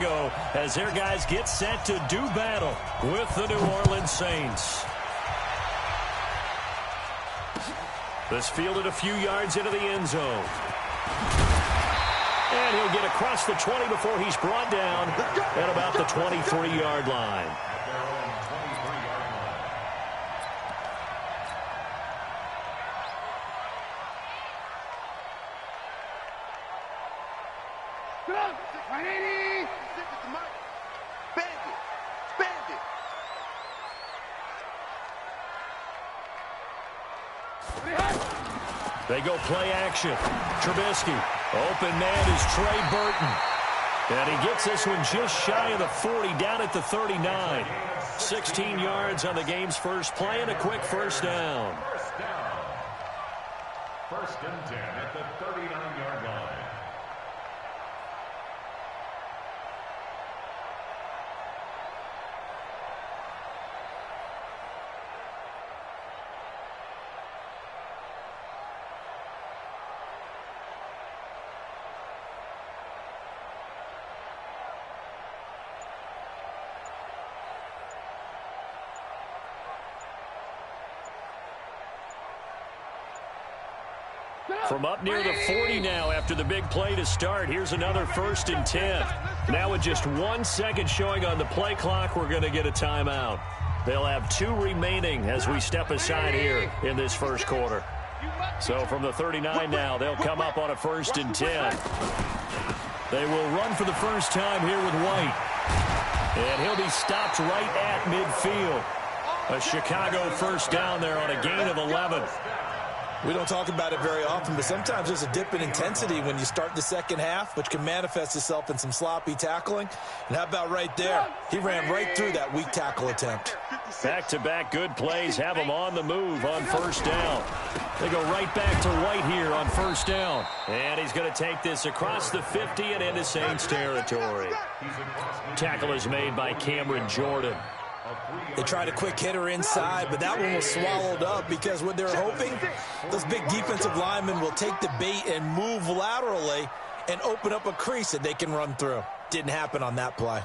Chicago as their guys get set to do battle with the New Orleans Saints. This fielded a few yards into the end zone. And he'll get across the 20 before he's brought down at about the 23-yard line. They go play action. Trubisky. Open man is Trey Burton. And he gets this one just shy of the 40, down at the 39. 16 yards on the game's first play and a quick first down. First and 10 at the 39-yard line. From up near the 40 now after the big play to start. Here's another first and 10. Now with just 1 second showing on the play clock, we're going to get a timeout. They'll have 2 remaining as we step aside here in this first quarter. So from the 39 now, they'll come up on a first and 10. They will run for the first time here with White. And he'll be stopped right at midfield. A Chicago first down there on a gain of 11. We don't talk about it very often, but sometimes there's a dip in intensity when you start the second half, which can manifest itself in some sloppy tackling. And how about right there? He ran right through that weak tackle attempt. Back-to-back good plays have him on the move on first down. They go right back to White here on first down. And he's going to take this across the 50 and into Saints territory. Tackle is made by Cameron Jordan. They tried a quick hitter inside, but that one was swallowed up because what they're hoping, those big defensive linemen will take the bait and move laterally and open up a crease that they can run through. Didn't happen on that play.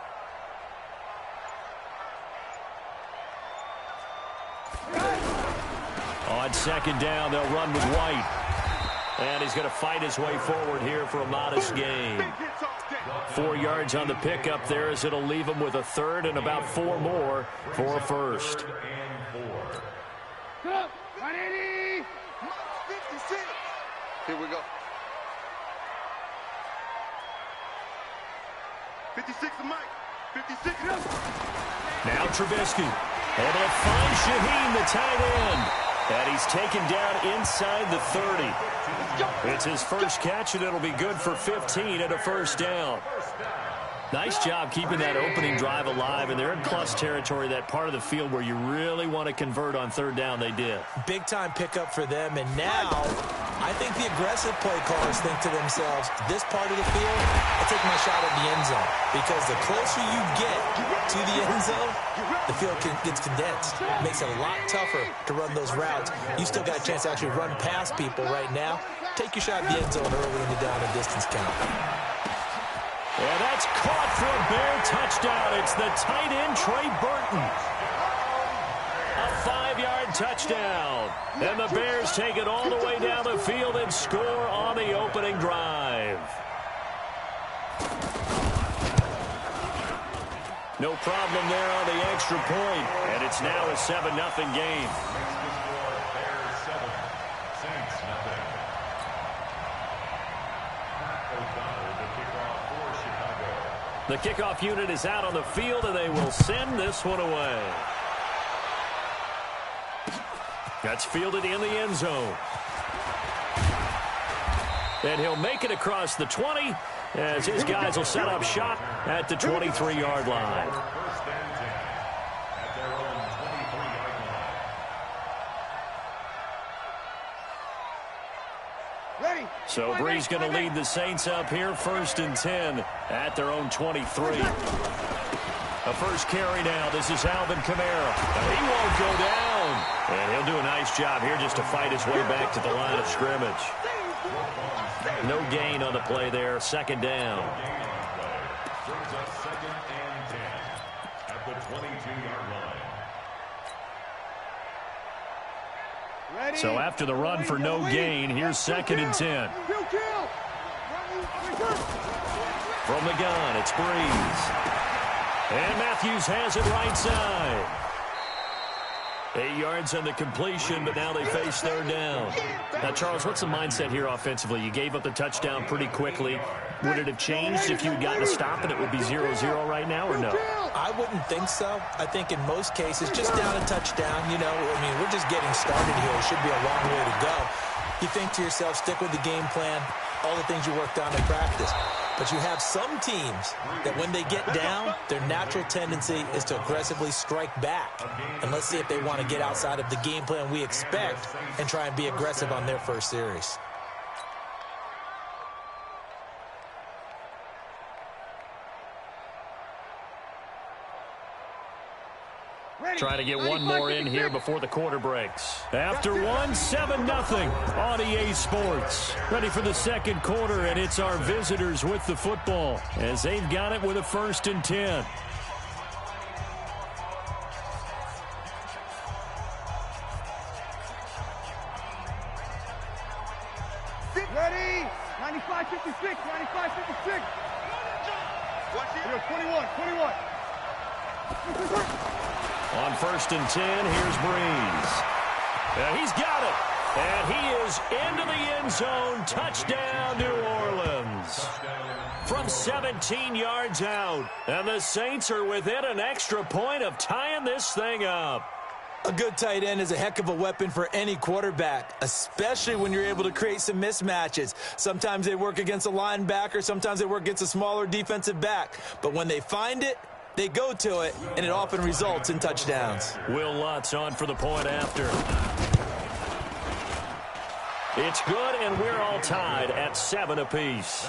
On second down, they'll run with White. And he's going to fight his way forward here for a modest gain. 4 yards on the pickup there as it'll leave him with a third and about 4 more for a first. Here we go. 56 to Mike. 56. Now Trubisky. And they'll find Shaheen, the tight end. And he's taken down inside the 30. It's his first catch, and it'll be good for 15 and a first down. Nice job keeping that opening drive alive, and they're in plus territory, that part of the field where you really want to convert on third down. They did. Big-time pickup for them, and now I think the aggressive play callers think to themselves, this part of the field, I'll take my shot at the end zone, because the closer you get to the end zone, the field gets condensed. It makes it a lot tougher to run those routes. You still got a chance to actually run past people right now. Take your shot at the end zone early in the down and distance count. And that's caught for a Bear touchdown. It's the tight end, Trey Burton. A 5-yard touchdown. And the Bears take it all the way down the field and score on the opening drive. No problem there on the extra point. And it's now a 7-0 game. The kickoff unit is out on the field, and they will send this one away. That's fielded in the end zone. And he'll make it across the 20 as his guys will set up shop at the 23-yard line. So Bree's going to lead the Saints up here, first and 10 at their own 23. A first carry now. This is Alvin Kamara. He won't go down. And he'll do a nice job here just to fight his way back to the line of scrimmage. No gain on the play there. Second down. 2nd and 10 at the 22-yard line. So after the run for no gain, here's 2nd and 10. From the gun, it's Breeze. And Matthews has it right side. 8 yards on the completion, but now they face 3rd down. Now, Charles, what's the mindset here offensively? You gave up the touchdown pretty quickly. Would it have changed if you had gotten a stop and it would be 0-0 right now, or no? I wouldn't think so. I think in most cases, just down a touchdown, you know, I mean, we're just getting started here. It should be a long way to go. You think to yourself, stick with the game plan, all the things you worked on in practice. But you have some teams that when they get down, their natural tendency is to aggressively strike back. And let's see if they want to get outside of the game plan we expect and try and be aggressive on their first series. Trying to get one more in here before the quarter breaks. After one, 7-0 on EA Sports. Ready for the second quarter, and it's our visitors with the football as they've got it with a 1st and 10. Ready? 95-56, 95-56. 21. On 1st and 10, here's Breeze. He's got it. And he is into the end zone. Touchdown, New Orleans. From 17 yards out. And the Saints are within an extra point of tying this thing up. A good tight end is a heck of a weapon for any quarterback, especially when you're able to create some mismatches. Sometimes they work against a linebacker. Sometimes they work against a smaller defensive back. But when they find it, they go to it, and it often results in touchdowns. Will Lutz on for the point after. It's good, and we're all tied at 7 apiece.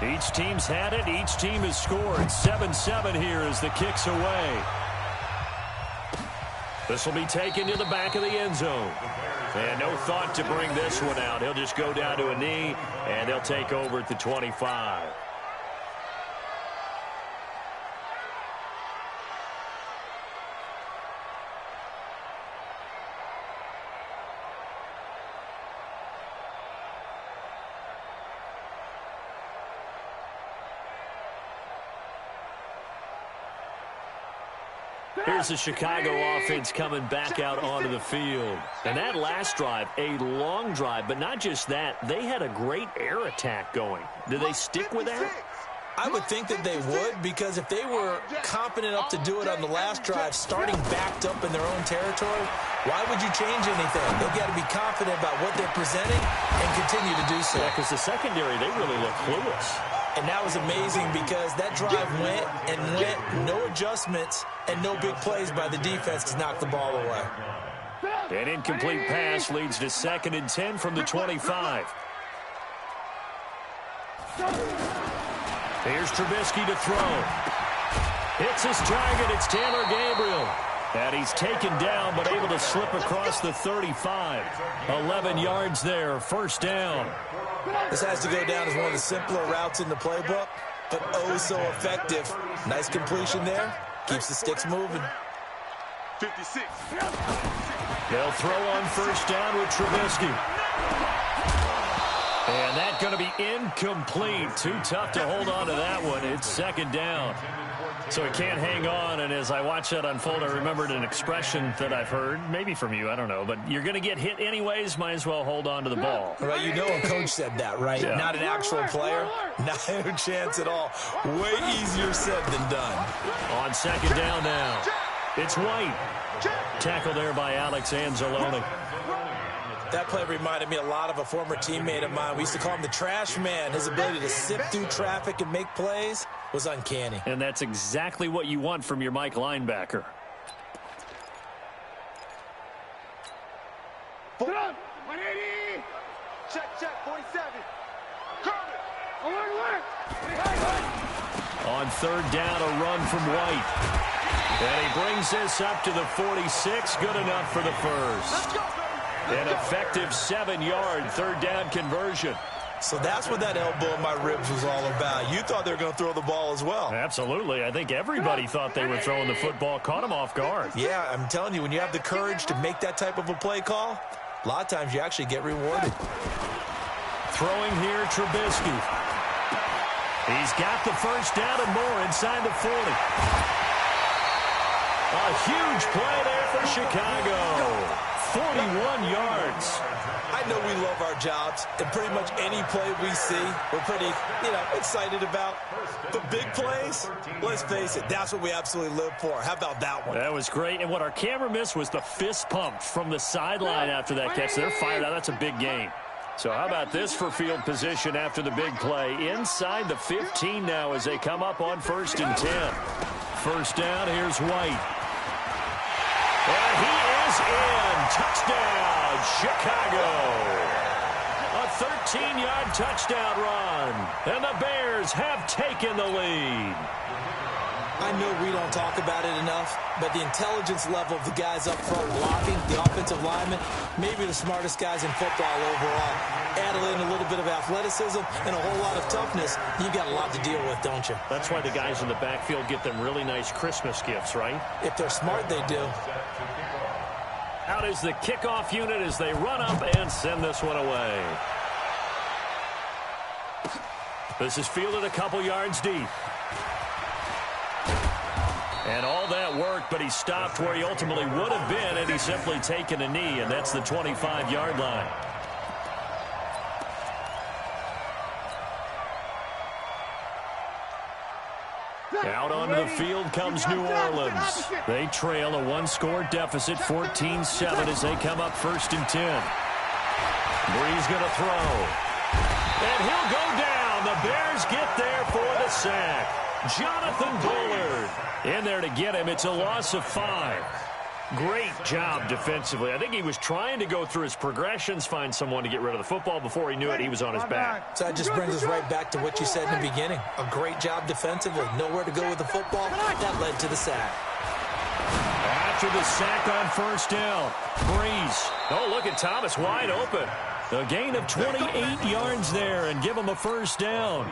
Each team's had it. Each team has scored. 7-7 here as the kick's away. This will be taken to the back of the end zone. And no thought to bring this one out. He'll just go down to a knee, and they'll take over at the 25. Here's the Chicago offense coming back out onto the field. And that last drive, a long drive, but not just that. They had a great air attack going. Do they stick with that? I would think that they would, because if they were confident enough to do it on the last drive, starting backed up in their own territory, why would you change anything? They've got to be confident about what they're presenting and continue to do so. Yeah, because the secondary, they really look clueless. And that was amazing because that drive went and went, no adjustments and no big plays by the defense to knock the ball away. An incomplete pass leads to 2nd and 10 from the 25. Here's Trubisky to throw. Hits his target. It's Taylor Gabriel. And he's taken down but able to slip across the 35. 11 yards there. 1st down. This has to go down as one of the simpler routes in the playbook, but oh so effective. Nice completion there. Keeps the sticks moving. 56. They'll throw on 1st down with Trubisky. And that's going to be incomplete. Too tough to hold on to that one. It's 2nd down. So he can't hang on, and as I watch that unfold, I remembered an expression that I've heard, maybe from you, I don't know, but you're going to get hit anyways, might as well hold on to the ball. Right, you know a coach said that, right? Yeah. Not an actual player. Not a chance at all. Way easier said than done. On 2nd down now, it's White. Tackle there by Alex Anzalone. That play reminded me a lot of a former teammate of mine. We used to call him the trash man. His ability to sift through traffic and make plays was uncanny. And that's exactly what you want from your Mike linebacker. Sit up. 180. Check, 47. Coming. Alert. On third down, a run from White. And he brings this up to the 46. Good enough for the first. An effective 7-yard third down conversion. So that's what that elbow in my ribs was all about. You thought they were going to throw the ball as well. Absolutely. I think everybody thought they were throwing the football. Caught him off guard. Yeah, I'm telling you, when you have the courage to make that type of a play call, a lot of times you actually get rewarded. Throwing here, Trubisky. He's got the first down and more inside the 40. A huge play there for Chicago. 41 yards. I know we love our jobs, and pretty much any play we see, we're pretty, excited about. But big plays, let's face it, that's what we absolutely live for. How about that one? That was great. And what our camera missed was the fist pump from the sideline after that catch. They're fired out. That's a big game. So how about this for field position after the big play? Inside the 15 now as they come up on 1st and 10. First down, here's White. And he is in. Touchdown, Chicago. A 13-yard touchdown run. And the Bears have taken the lead. I know we don't talk about it enough, but the intelligence level of the guys up front blocking, the offensive linemen, maybe the smartest guys in football overall. Add in a little bit of athleticism and a whole lot of toughness, you've got a lot to deal with, don't you? That's why the guys in the backfield get them really nice Christmas gifts, right? If they're smart, they do. Out is the kickoff unit as they run up and send this one away. This is fielded a couple yards deep. And all that worked, but he stopped where he ultimately would have been had he simply taken a knee, and that's the 25-yard line. Out onto the field comes New Orleans. They trail a one-score deficit, 14-7, as they come up 1st and 10. Bree's going to throw. And he'll go down. The Bears get there for the sack. Jonathan Bullard in there to get him. It's a loss of 5. Great job defensively. I think he was trying to go through his progressions, find someone to get rid of the football. Before he knew it, he was on his back. So that just brings us right back to what you said in the beginning. A great job defensively. Nowhere to go with the football. That led to the sack. After the sack on 1st down, Breeze. Oh, look at Thomas wide open. A gain of 28 yards there and give him a 1st down.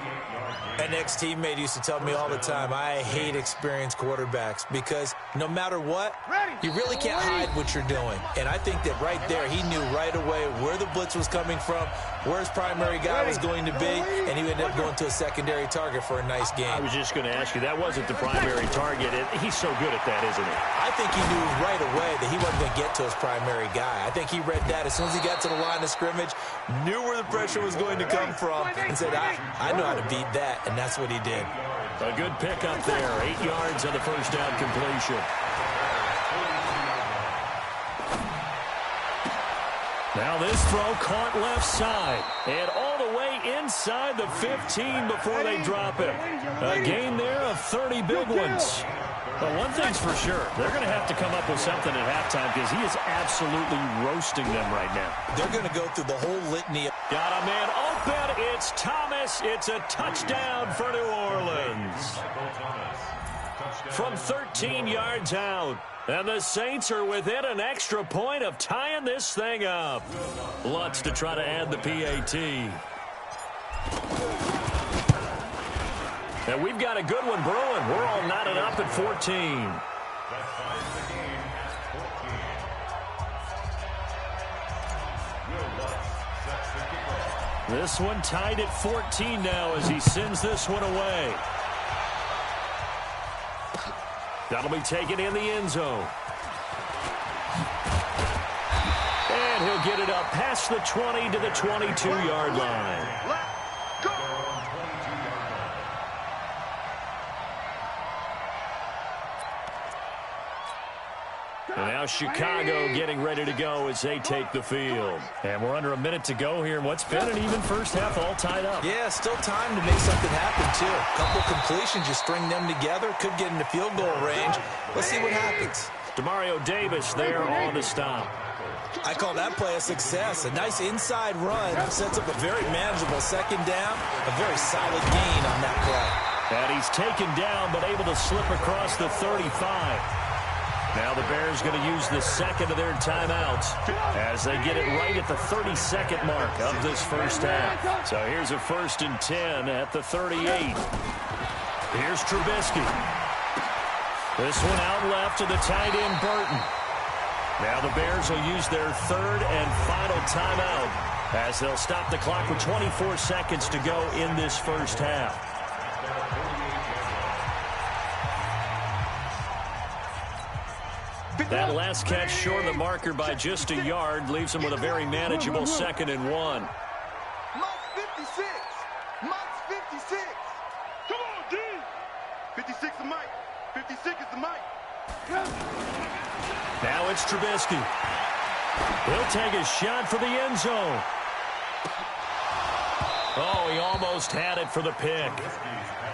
An ex-teammate used to tell me all the time, I hate experienced quarterbacks because no matter what, you really can't hide what you're doing. And I think that right there, he knew right away where the blitz was coming from, where his primary guy was going to be, and he ended up going to a secondary target for a nice game. I was just going to ask you, that wasn't the primary target. He's so good at that, isn't he? I think he knew right away that he wasn't going to get to his primary guy. I think he read that as soon as he got to the line of scrimmage, knew where the pressure was going to come from, and said, I know how to beat that. And that's what he did. A good pickup there. 8 yards on the 1st down completion. Now this throw caught left side. And all the way inside the 15 before they drop him. A gain there of 30 big ones. But one thing's for sure, they're going to have to come up with something at halftime because he is absolutely roasting them right now. They're going to go through the whole litany. Got a man open. It's Thomas. It's a touchdown for New Orleans. From 13 yards out. And the Saints are within an extra point of tying this thing up. Lutz to try to add the PAT. And we've got a good one brewing. We're all knotted up at 14. This one tied at 14 now as he sends this one away. That'll be taken in the end zone. And he'll get it up past the 20 to the 22-yard line. And now Chicago getting ready to go as they take the field. And we're under a minute to go here in what's been an even first half, all tied up. Yeah, still time to make something happen, too. A couple completions, you string them together, could get into field goal range. Let's see what happens. Demario Davis there on the stop. I call that play a success. A nice inside run sets up a very manageable second down, a very solid gain on that play. And he's taken down but able to slip across the 35. Now the Bears going to use the second of their timeouts as they get it right at the 32nd mark of this first half. So here's a 1st and 10 at the 38. Here's Trubisky. This one out left to the tight end Burton. Now the Bears will use their 3rd and final timeout as they'll stop the clock with 24 seconds to go in this first half. That last catch short of the marker by just a yard leaves him with a very manageable 2nd and 1. Mike's 56. Mike's 56. Come on, D. 56 is Mike. 56 is the Mike. Now it's Trubisky. He'll take a shot for the end zone. Oh, he almost had it for the pick.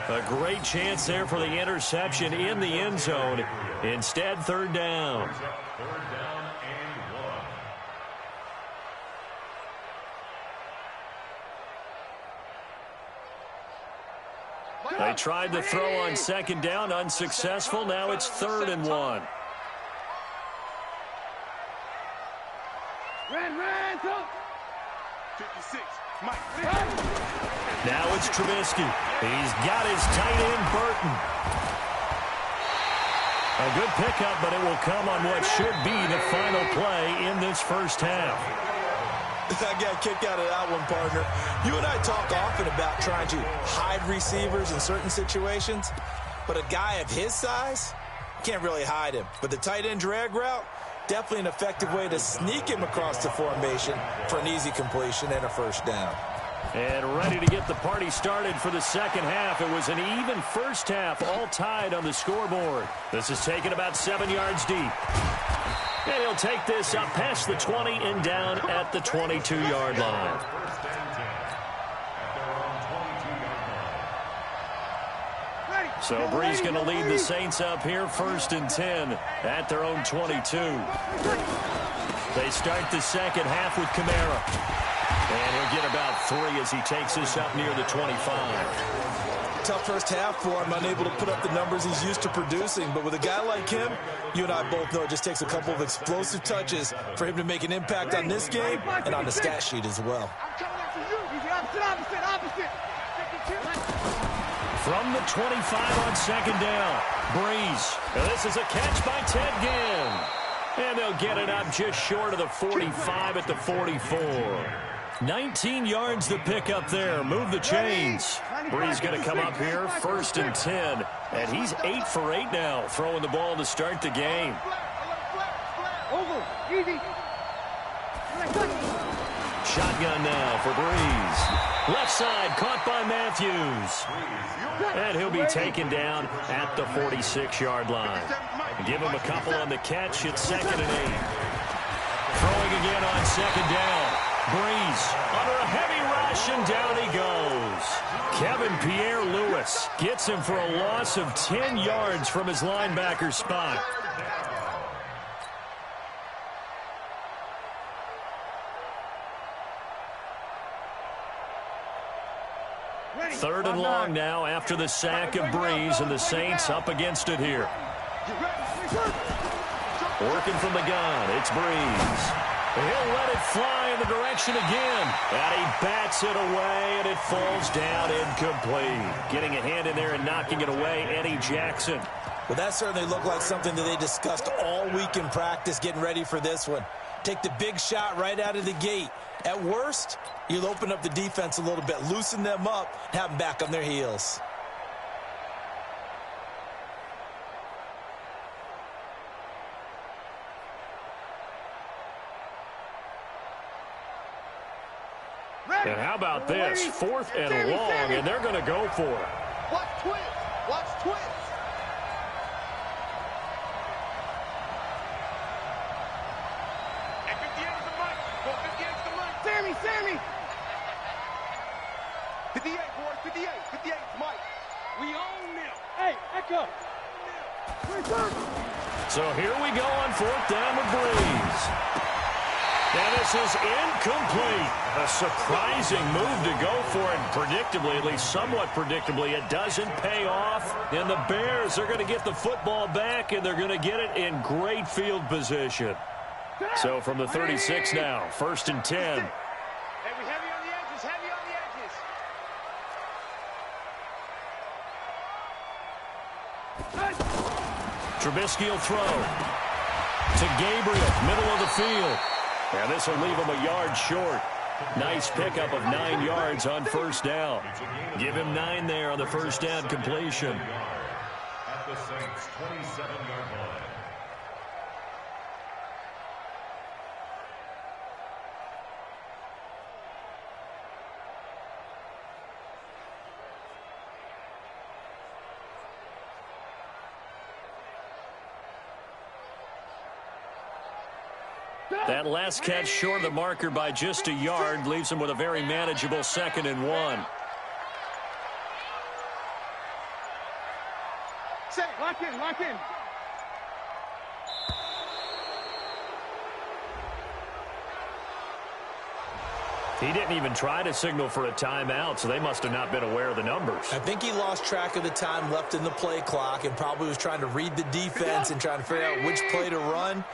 A great chance there for the interception in the end zone. Instead, 3rd down. They tried to throw on 2nd down, unsuccessful. Now it's 3rd and 1. Ran, go. 56. Mike. Now it's Trubisky. He's got his tight end, Burton. A good pickup, but it will come on what should be the final play in this first half. I got a kick out of that one, partner. You and I talk often about trying to hide receivers in certain situations, but a guy of his size, can't really hide him. But the tight end drag route, definitely an effective way to sneak him across the formation for an easy completion and a 1st down. And ready to get the party started for the second half. It was an even first half, all tied on the scoreboard. This is taken about 7 yards deep. And he'll take this up past the 20 and down at the 22-yard line. So Bree's going to lead the Saints up here, 1st and 10 at their own 22. They start the second half with Kamara. And he'll get about 3 as he takes this up near the 25. Tough first half for him, unable to put up the numbers he's used to producing. But with a guy like him, you and I both know it just takes a couple of explosive touches for him to make an impact on this game and on the stat sheet as well. From the 25 on 2nd down, Breeze. Now this is a catch by Ted Ginn. And they'll get it up just short of the 45 at the 44. 19 yards to pick up there. Move the chains. Breeze going to come up here, 1st and 10. And he's 8 for 8 now, throwing the ball to start the game. Over. Easy. Shotgun now for Breeze. Left side, caught by Matthews. And he'll be taken down at the 46-yard line. Give him a couple on the catch. It's 2nd and 8. Throwing again on 2nd down. Breeze under a heavy rush, and down he goes. Kevin Pierre-Louis gets him for a loss of 10 yards from his linebacker spot. Third and long now after the sack of Breeze, and the Saints up against it here. Working from the gun, it's Breeze. He'll let it fly in the direction again. And he bats it away, and it falls down incomplete. Getting a hand in there and knocking it away, Eddie Jackson. Well, that certainly looked like something that they discussed all week in practice, getting ready for this one. Take the big shot right out of the gate. At worst, you'll open up the defense a little bit, loosen them up, and have them back on their heels. And how about this? 4th and long, and they're going to go for it. Watch twist. Watch twist. And 58 is the mic. Go 58 is the mic. Sammy. 58, boys. 58. 58 is Mike. We own them. Hey, Echo. So here we go on 4th down with Breeze. And this is incomplete. A surprising move to go for it. Predictably, at least somewhat predictably, it doesn't pay off. And the Bears are going to get the football back, and they're going to get it in great field position. So from the 36 now, 1st and 10. Heavy on the edges, heavy on the edges. Trubisky will throw to Gabriel, middle of the field. And this will leave him a yard short. Nice pickup of 9 yards on 1st down. Give him 9 there on the 1st down completion. At the Saints' 27-yard line. That last catch short of the marker by just a yard leaves him with a very manageable 2nd and 1. Set, lock in, lock in. He didn't even try to signal for a timeout, so they must have not been aware of the numbers. I think he lost track of the time left in the play clock and probably was trying to read the defense and trying to figure out which play to run,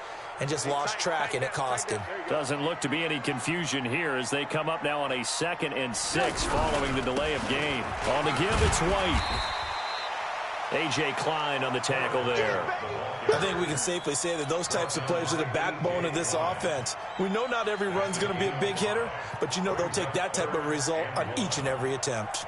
and just lost track, and it cost him. Doesn't look to be any confusion here as they come up now on a 2nd and 6 following the delay of game. On the give, it's White. A.J. Klein on the tackle there. I think we can safely say that those types of plays are the backbone of this offense. We know not every run's going to be a big hitter, but you know they'll take that type of result on each and every attempt.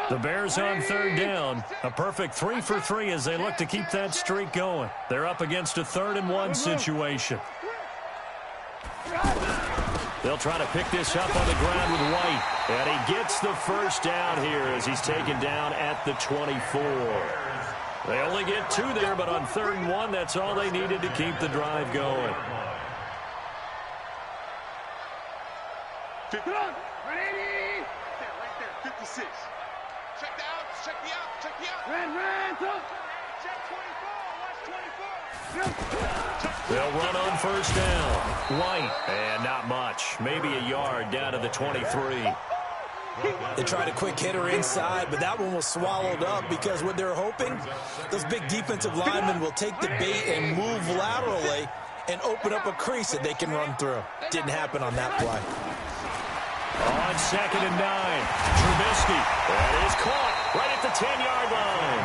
The Bears on 3rd down. A perfect 3 for 3 as they look to keep that streak going. They're up against a 3rd and 1 situation. They'll try to pick this up on the ground with White. And he gets the 1st down here as he's taken down at the 24. They only get 2 there, but on 3rd and 1, that's all they needed to keep the drive going. 56. Check the outs, check the outs, check the outs. Ran, check 24, watch 24. They'll run on 1st down. White, and not much. Maybe a yard down to the 23. They tried a quick hitter inside, but that one was swallowed up because what they're hoping, those big defensive linemen will take the bait and move laterally and open up a crease that they can run through. Didn't happen on that play. On 2nd and 9, Trubisky. That is caught right at the 10-yard line.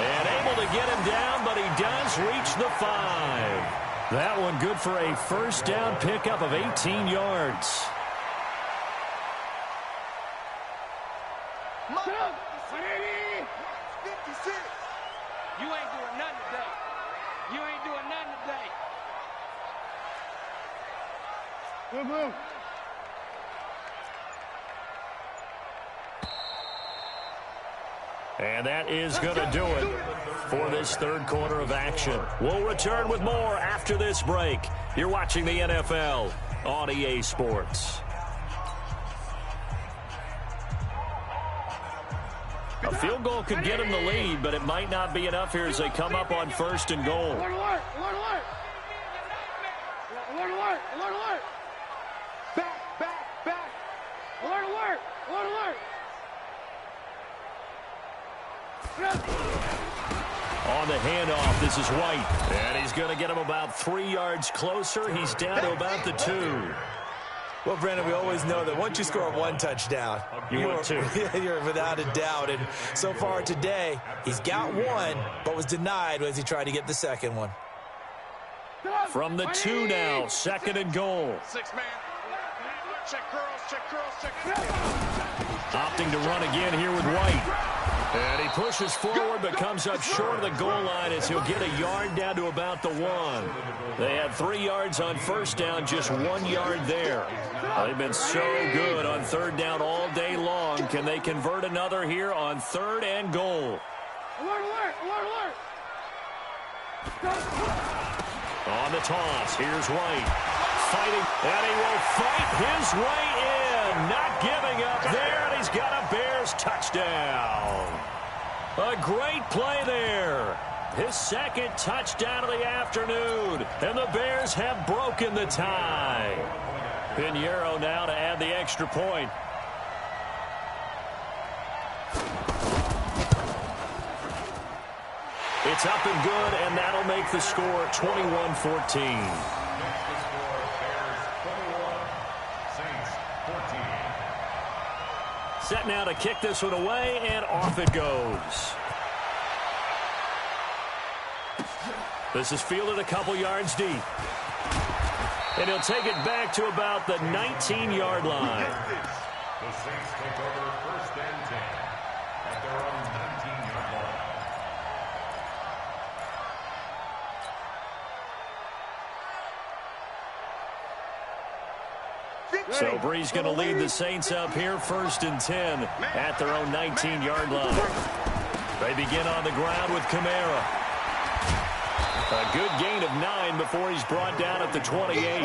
And able to get him down, but he does reach the 5. That one good for a 1st down pickup of 18 yards. You ain't doing nothing today. You ain't doing nothing today. Move. And that is going to do it for this 3rd quarter of action. We'll return with more after this break. You're watching the NFL on EA Sports. A field goal could get them the lead, but it might not be enough here as they come up on 1st and goal. Alert. Back. Alert. On the handoff, this is White. And he's going to get him about 3 yards closer. He's down to about the 2. Well, Brandon, we always know that once you score 1 touchdown, you're without a doubt. And so far today, he's got 1, but was denied as he tried to get the 2nd one. From the 2 now, 2nd and goal. 6 man. Check curls. Opting to run again here with White. And he pushes forward but comes up short of the goal line as he'll get a yard down to about the 1. They had 3 yards on 1st down, just 1 yard there. They've been so good on 3rd down all day long. Can they convert another here on 3rd and goal? Alert. On the toss, here's White. Fighting, and he will fight his way in. Not giving up there, and he's got a Bears touchdown. A great play there. his second touchdown of the afternoon. And the Bears have broken the tie. Pinheiro now to add the extra point. It's up and good, and that'll make the score 21-14. Set now to kick this one away, and off it goes. This is fielded a couple yards deep. And he'll take it back to about the 19-yard line. The Saints take over first and 10 at their own 19-yard line. So Bree's going to lead the Saints up here first and 10 at their own 19-yard line. They begin on the ground with Kamara. A good gain of 9 before he's brought down at the 28.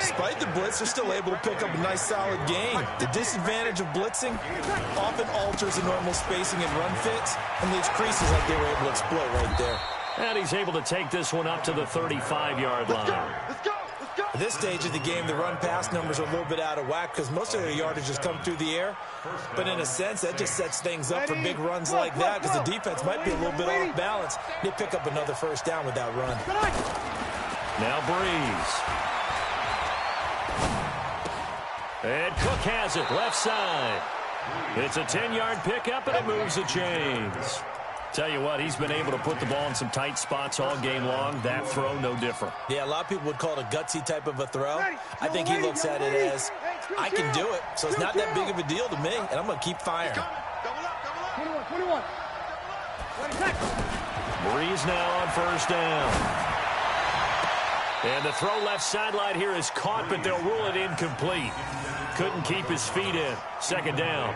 Despite the blitz, they're still able to pick up a nice solid gain. The disadvantage of blitzing often alters the normal spacing and run fits and leaves creases like they were able to exploit right there. And he's able to take this one up to the 35-yard line. At this stage of the game, the run-pass numbers are a little bit out of whack because most of their yardage has come through the air. But in a sense, that just sets things up for big runs like that because the defense might be a little bit off balance. They pick up another first down with that run. Now Breeze. And Cook has it, left side. It's a 10-yard pickup, and it moves the chains. Tell you what, he's been able to put the ball in some tight spots all game long. That throw, no different. Yeah, a lot of people would call it a gutsy type of a throw. I think he looks at it as, I can do it, so it's not that big of a deal to me, and I'm going to keep firing. 21. Breeze now on first down. And the throw left sideline here is caught, but they'll rule it incomplete. Couldn't keep his feet in. Second down.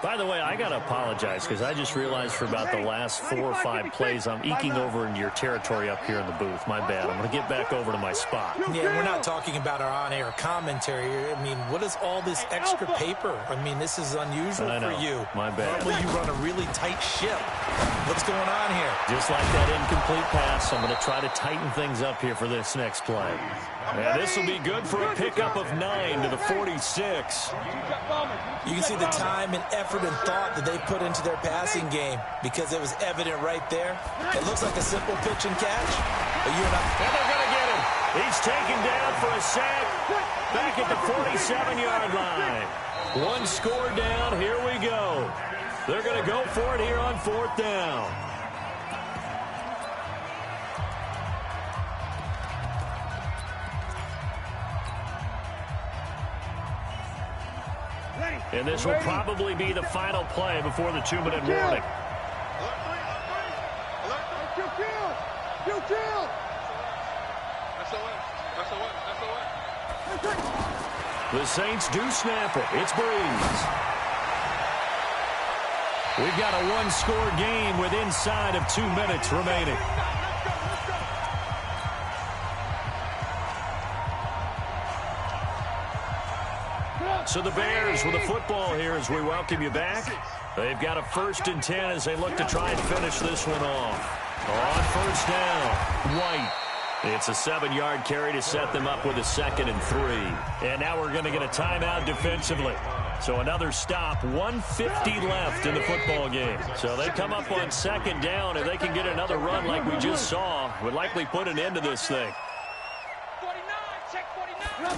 By the way, I got to apologize because I just realized for about the last 4 or 5 plays I'm eking over into your territory up here in the booth. My bad. I'm going to get back over to my spot. Yeah, we're not talking about our on-air commentary. I mean, what is all this extra paper? I mean, this is unusual for you. My bad. Normally you run a really tight ship. What's going on here? Just like that incomplete pass, I'm going to try to tighten things up here for this next play. And this will be good for a pickup of 9 to the 46. You can see the time and effort and thought that they put into their passing game because it was evident right there. It looks like a simple pitch and catch, but you're not. And they're going to get him. He's taken down for a sack back at the 47-yard line. One score down. Here we go. They're going to go for it here on fourth down. And this will probably be the final play before the 2-minute warning. The Saints do snap it. It's Breeze. We've got a one-score game with inside of 2 minutes remaining. So the Bears with the football here as we welcome you back. They've got a first and 10 as they look to try and finish this one off. On first down, White. It's a 7-yard carry to set them up with a 2nd and 3. And now we're going to get a timeout defensively. So another stop, 1:50 left in the football game. So they come up on 2nd down. If they can get another run like we just saw, would likely put an end to this thing. 49, check 49.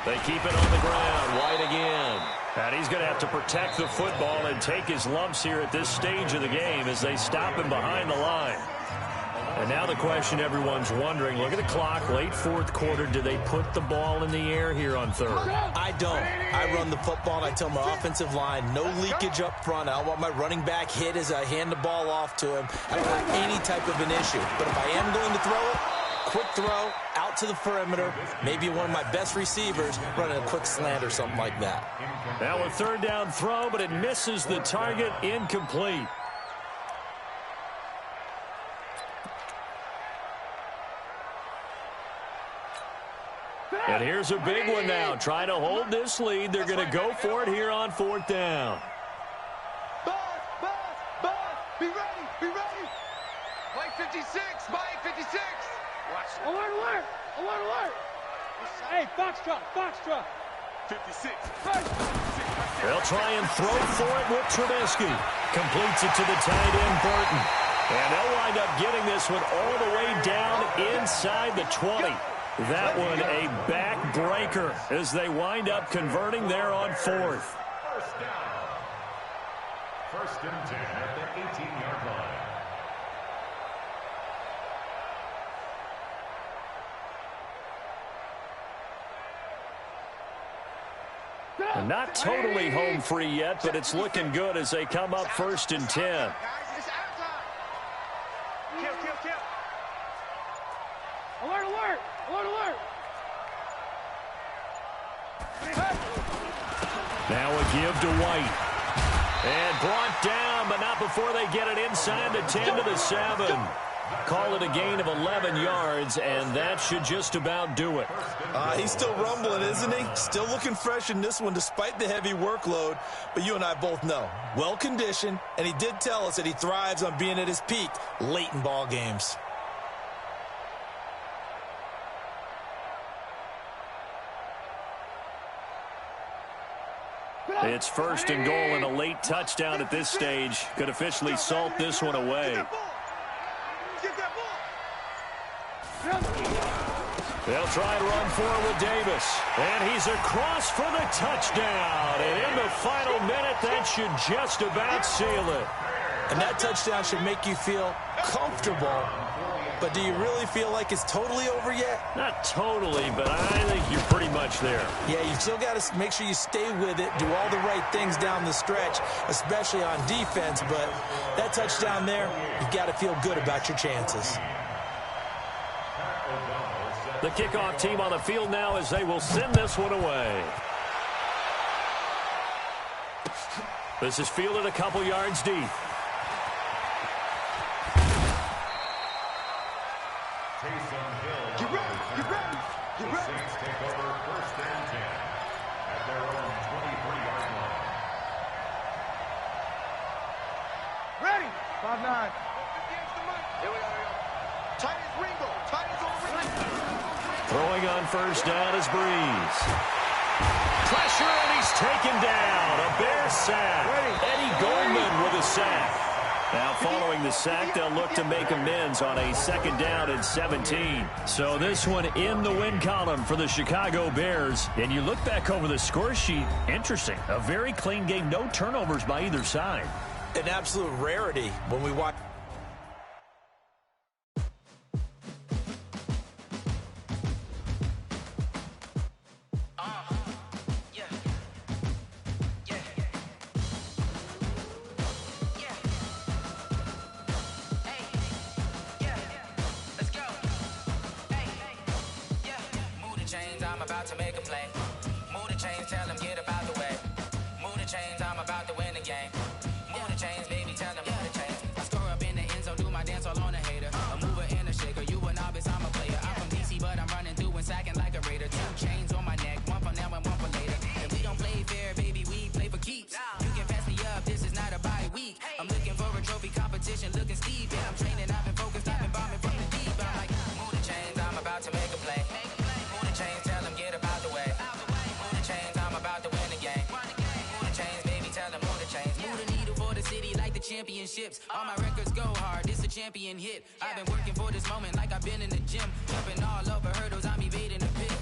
They keep it on the ground. White again. And he's going to have to protect the football and take his lumps here at this stage of the game as they stop him behind the line. And now the question everyone's wondering, look at the clock, late fourth quarter. Do they put the ball in the air here on third? I don't. I run the football, and I tell my offensive line, no leakage up front. I don't want my running back hit as I hand the ball off to him. I don't want any type of an issue. But if I am going to throw it, quick throw, out to the perimeter, maybe one of my best receivers running a quick slant or something like that. Now a third down throw, but it misses the target, incomplete. And here's a big one now. Trying to hold this lead. They're going to go for it here on fourth down. Be ready, be ready. Play 56. Play 56. Watch it. Alert! Alert! Hey, Foxtrot! 56. They'll try and throw for it with Trubisky. Completes it to the tight end, Burton. And they'll wind up getting this one all the way down inside the 20. That one a backbreaker as they wind up converting there on fourth. First down. First and 10 at the 18-yard line. And not totally home free yet, but it's looking good as they come up first and 10. Guys, it's out time. Kill. Alert! Now a give to White. And brought down, but not before they get it inside the 10 to the 7. Call it a gain of 11 yards, and that should just about do it. He's still rumbling, isn't he? Still looking fresh in this one despite the heavy workload. But you and I both know, well-conditioned, and he did tell us that he thrives on being at his peak late in ball games. It's first and goal, and a late touchdown at this stage could officially salt this one away. Get that ball. They'll try to run forward with Davis. And he's across for the touchdown. And in the final minute, that should just about seal it. And that touchdown should make you feel comfortable. But do you really feel like it's totally over yet? Not totally, but I think you're pretty much there. Yeah, you still got to make sure you stay with it, do all the right things down the stretch, especially on defense. But that touchdown there, you've got to feel good about your chances. The kickoff team on the field now as they will send this one away. This is fielded a couple yards deep. Get ready. The Saints take over first and 10 at their own 23-yard line. Ready! 5-9. Here we go. Tight as Ringo. Tight as old Ringo. Throwing on first down is Breeze. Pressure, and he's taken down. A Bear sack. Eddie Goldman with a sack. Now following the sack, they'll look to make amends on a second down and 17. So this one in the win column for the Chicago Bears. And you look back over the score sheet, interesting. A very clean game, no turnovers by either side. An absolute rarity when we watch. I'm about to make a play. Move the chains, tell them get up out the way. Move the chains, I'm about to win the game. Move the chains, baby, tell them move the chains. I score up in the end zone, do my dance all on a hater. A mover and a shaker, you a novice, I'm a player. I'm from DC, but I'm running through and sacking like a raider. 2 chains on my neck, one for now and one for later. And we don't play fair, baby, we play for keeps. You can pass me up, this is not a bye week. I'm looking for a trophy competition, looking steep. And I'm training, I've been focused, I've been bombing from the deep. I'm like, move the chains, I'm about to make a play. Move the chains, tell them get up out the way. Move the chains, I'm about to win the game. Move the chains, baby, tell them move the chains. Move the needle for the city like the championships. All my records go hard, this a champion hit. I've been working for this moment like I've been in the gym. Jumping all over hurdles, I'm evading the pit.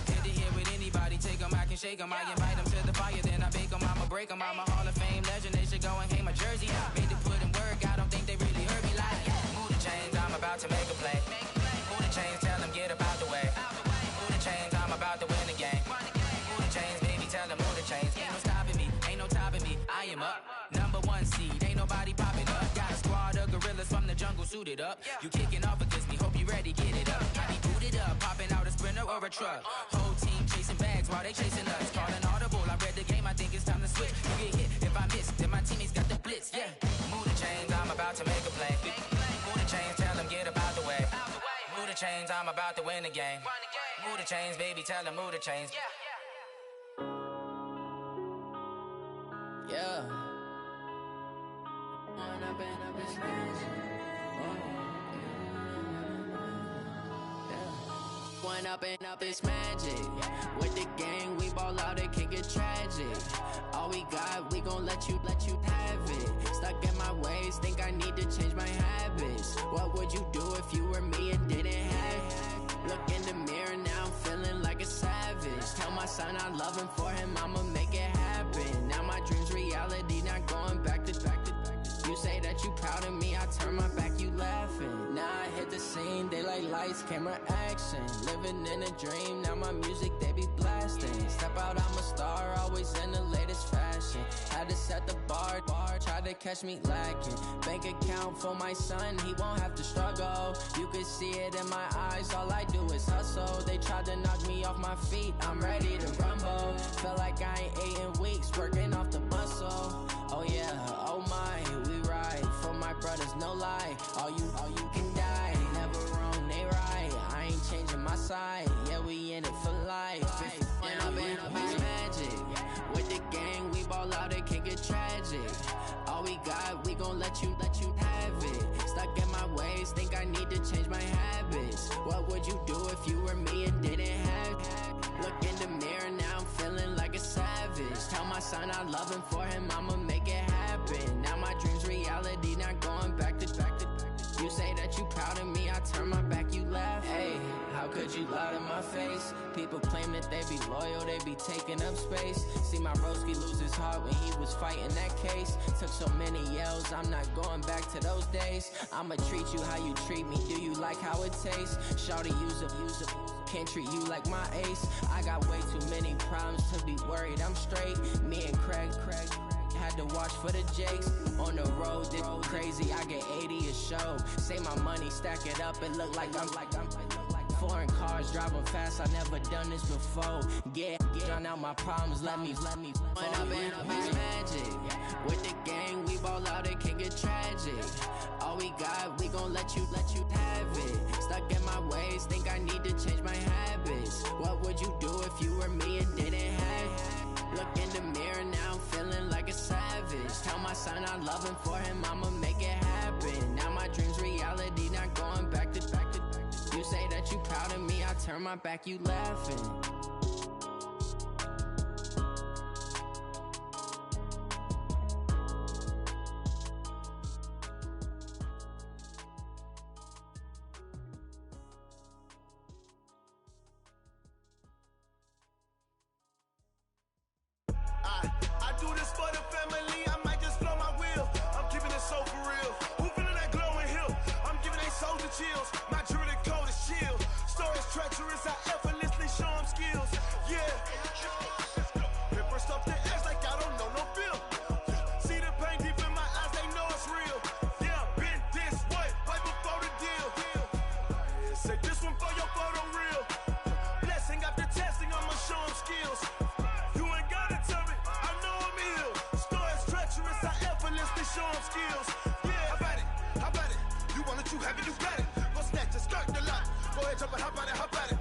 Good to hear with anybody, take them, I can shake them. I invite them to the fire, then I bake them, I'ma break them. I'm a Hall of Fame legend, they should go and hang my jersey. Made to put in work, I don't think they really heard me like. Move the chains, I'm about to make a play. Move the chains, tell them get up out the way. Move the chains, I'm about to win the game. Move the chains, baby, tell them move the chains. Ain't no stopping me, ain't no topping me. I am up, #1 seed, ain't nobody popping up. Got a squad of gorillas from the jungle suited up. You kicking off against me, hope you ready, get it up. I be booted up, popping out a sprinter or a truck. Whole team chasing bags while they chasing us. Calling audible, I read the game, I think it's time to switch. You get hit if I miss, then my teammates got the blitz, yeah. Move the chains, I'm about to make a play. Move the chains, tell them get up out the way. Move the chains, I'm about to win the game. Move the chains, baby, tell them move the chains. Yeah. Blowing up and up, it's magic. With the gang, we ball out, it can get tragic. All we got, we gon' let you have it. Stuck in my ways, think I need to change my habits. What would you do if you were me and didn't have it? Look in the mirror, now I'm feeling like a savage. Tell my son I love him, for him I'ma make it happen. Now my dream's reality, not going back to. You say that you proud of me, I turn my back, you laughing. Now I hit the scene, they like lights, camera, action. Living in a dream, now my music, they be blasting. Step out, I'm a star, always in the latest fashion. Had to set the bar, tried to catch me lacking. Bank account for my son, he won't have to struggle. You can see it in my eyes, all I do is hustle. They tried to knock me off my feet, I'm ready to rumble. Feel like I ain't ate in weeks, working off the muscle. Oh yeah, oh my, we ride for my brothers, no lie. All you can die, never wrong, they right. I ain't changing my side, yeah, we in it for life. And I've been magic. With the gang, we ball out, it can get tragic. All we got, we gon' let you have it. Stuck in my ways, think I need to change my habits. What would you do if you were me and didn't have it? Look in the mirror, now I'm feeling like a savage. Tell my son I love him, for him I'ma make it happen. Now my dream's reality, not going back to. You say that you proud of me, I turn my back, you laugh. Hey, how could you lie to my face? People claim that they be loyal, they be taking up space. See my broski lose his heart when he was fighting that case. Took so many yells, I'm not going back to those days. I'ma treat you how you treat me, do you like how it tastes? Shawty, use up. Can't treat you like my ace. I got way too many problems to be worried, I'm straight. Me and Craig had to watch for the Jakes. On the road, this crazy, I get 80 a show. Say my money, stack it up, it look like I'm foreign cars, driving fast, I never done this before. Drown out my problems, let me fall. When up is magic. With the gang, we ball out, it can get tragic. All we got, we gon' let you have it. Stuck in my ways, think I need to change my habits. What would you do if you were me and didn't have it? Look in the mirror, now I'm feeling like a savage. Tell my son I love him, for him I'ma make it happen. Now my dream's reality, not going back to. You say that you proud of me, I turn my back, you laughing. I do this for the family, I might just blow my wheel. I'm keeping it so for real. Who feeling that glowing hill? I'm giving they soldier chills. My jewelry code is chill. Stories treacherous, I effortlessly show them skills. Yeah. Pepper stuff the edge like I don't know no feel. See the pain deep in my eyes, they know it's real. Yeah, been this way, right before the deal. Yeah, say this one for your photo real. Blessing after testing, I'ma show them skills. You ain't gotta tell me, I know I'm ill. Stories treacherous, I effortlessly show them skills. Yeah, how about it? You want it, you have it, you got it. Go snatch it, start the lot. Go ahead, jump it, hop on it, hop on it.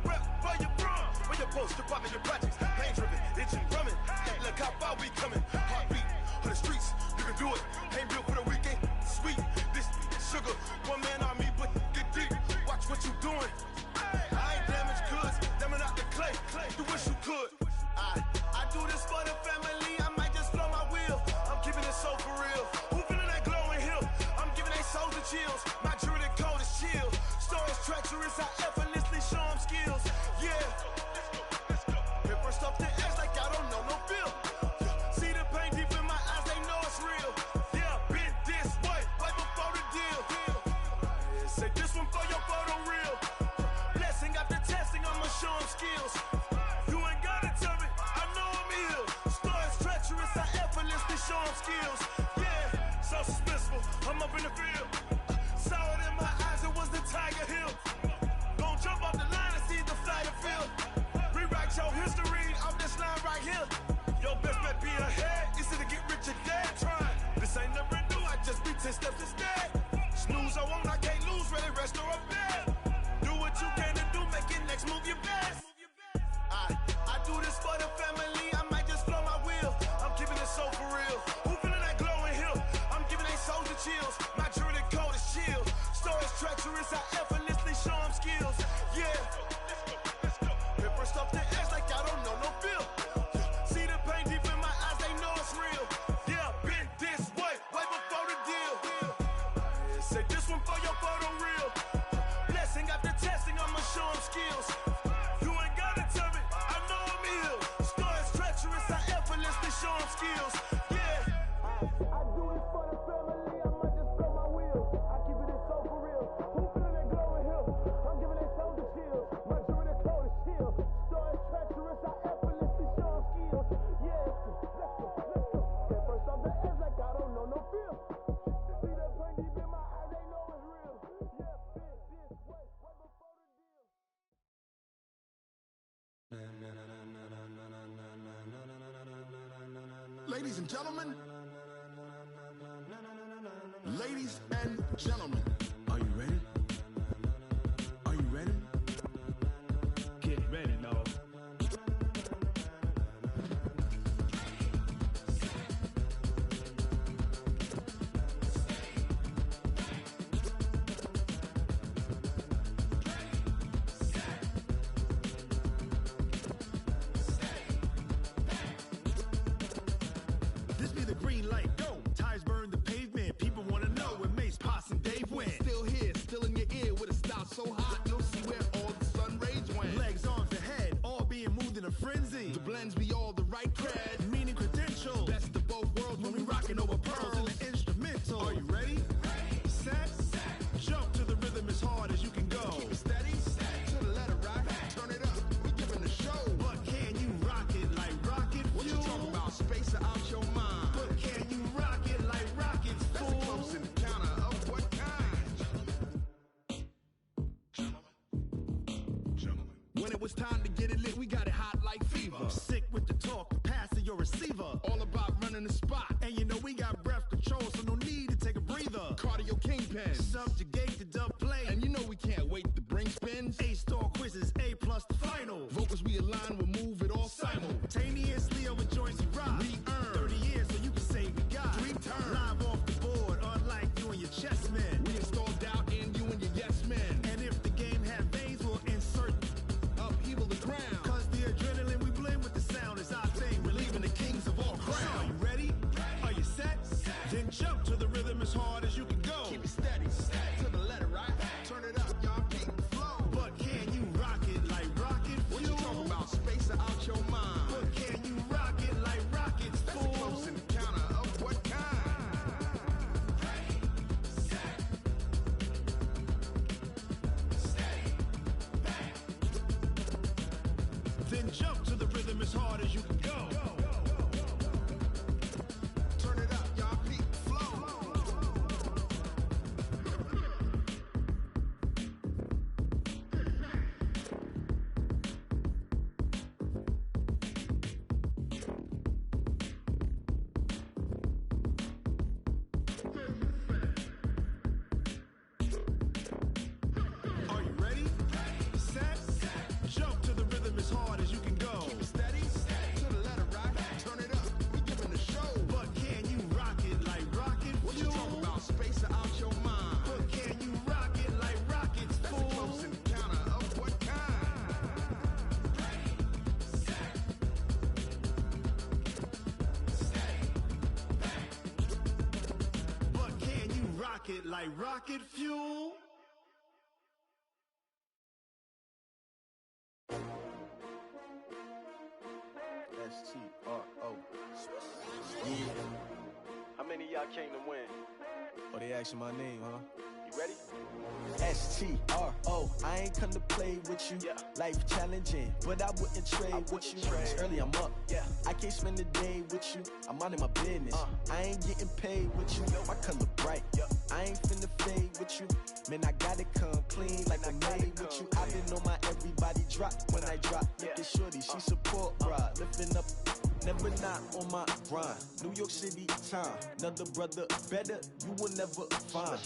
Rep where you from, where you post, you poppin' your projects. Pain driven, itching, drumming. Look how far we coming. Heartbeat for the streets, you can do it. Ain't built for the weekend, sweet. This sugar, one man army, but get deep. Watch what you doing. I ain't damaged goods, damn out the clay. You wish you could. I do this for the family, I might just blow my wheel. I'm keeping it so for real. Who feeling that glowing hill? I'm giving they soldier chills. My jewelry code is chill. Stories treacherous, I effortlessly show them skills. Yeah. Pepper stuff the edge like I don't know no feel. See the pain Ladies and gentlemen, are you ready? Are you ready? Get ready, no. This be the green light, go. Tires burn the pavement. People wanna know where Mace, Poss, and Dave went. Still here, still in your ear with a style so hot, you'll see where all the sun rays went. Legs, arms, and head, all being moved in a frenzy. The blends be all the right cred. Meaning credentials. Best of both worlds when we rockin' over pearls. in the instrumental. Are you ready? Set, jump to the rhythm as hard as you can go. Keep it steady, to the letter right. Turn it up, we giving the show. But can you rock it like rocket What you fuel? talking about? Space or out your mind? But can you rock it like rockets, That's a fool? close encounter of what kind? When it was time to get it lit, we got it hot like fever. Sick with the talk, passing your receiver. All about running the spot. And you know we got breath control, so no need to take a breather. Cardio kingpin. Subjugate the dub play. And you know we can't wait to bring spins. A-star quizzes, A+ the final. Vocals we align, we'll move it all Simultaneously over joints we rock. We earn 30 years, so you can say we got 3 turns. live off the board, unlike you and your chess men. We install doubt in you and your yes men. And if the game had veins, we'll insert. Upheaval the ground. Cause the adrenaline we blend with the sound is our thing. We're leaving the kings of all Crown. crown. Are you ready? Are you set? Then jump to the rhythm as hard as you can go. Keep it steady, to the letter right. Turn it up, y'all keep the flow. But can you rock it like rocket fuel? What you talking about? Space or out your mind? But can you rock it like rockets, That's a fool? close encounter of what kind? Then jump to the rhythm as hard as you can go. Turn it up, y'all keep the flow. Are you ready? Set, jump to the rhythm as hard as you can go. Keep it steady, to the letter right. Turn it up, we giving the show. But can you rock it like rocket What you fuel? talking about? Space or out your mind? But can you rock it like rockets, That's a fool? close encounter of what kind? But can you rock it like rocket fuel? S-T-R-O. Yeah. How many of y'all came to win? Oh, they asking my name, huh? You ready? S-T-R-O. I ain't come to play with you. Yeah. Life challenging, but I wouldn't trade with you. It's early, I'm up. Yeah. I can't spend the day with you. I'm minding my business. I ain't getting paid with you. My color bright. I ain't finna fade with you. Man, I gotta come clean like I'm made with you. I've been on my everybody drop when I drop. Look at shorty, she support ride. Lifting up, never not on my grind. New York City time. Another brother better, you will never find.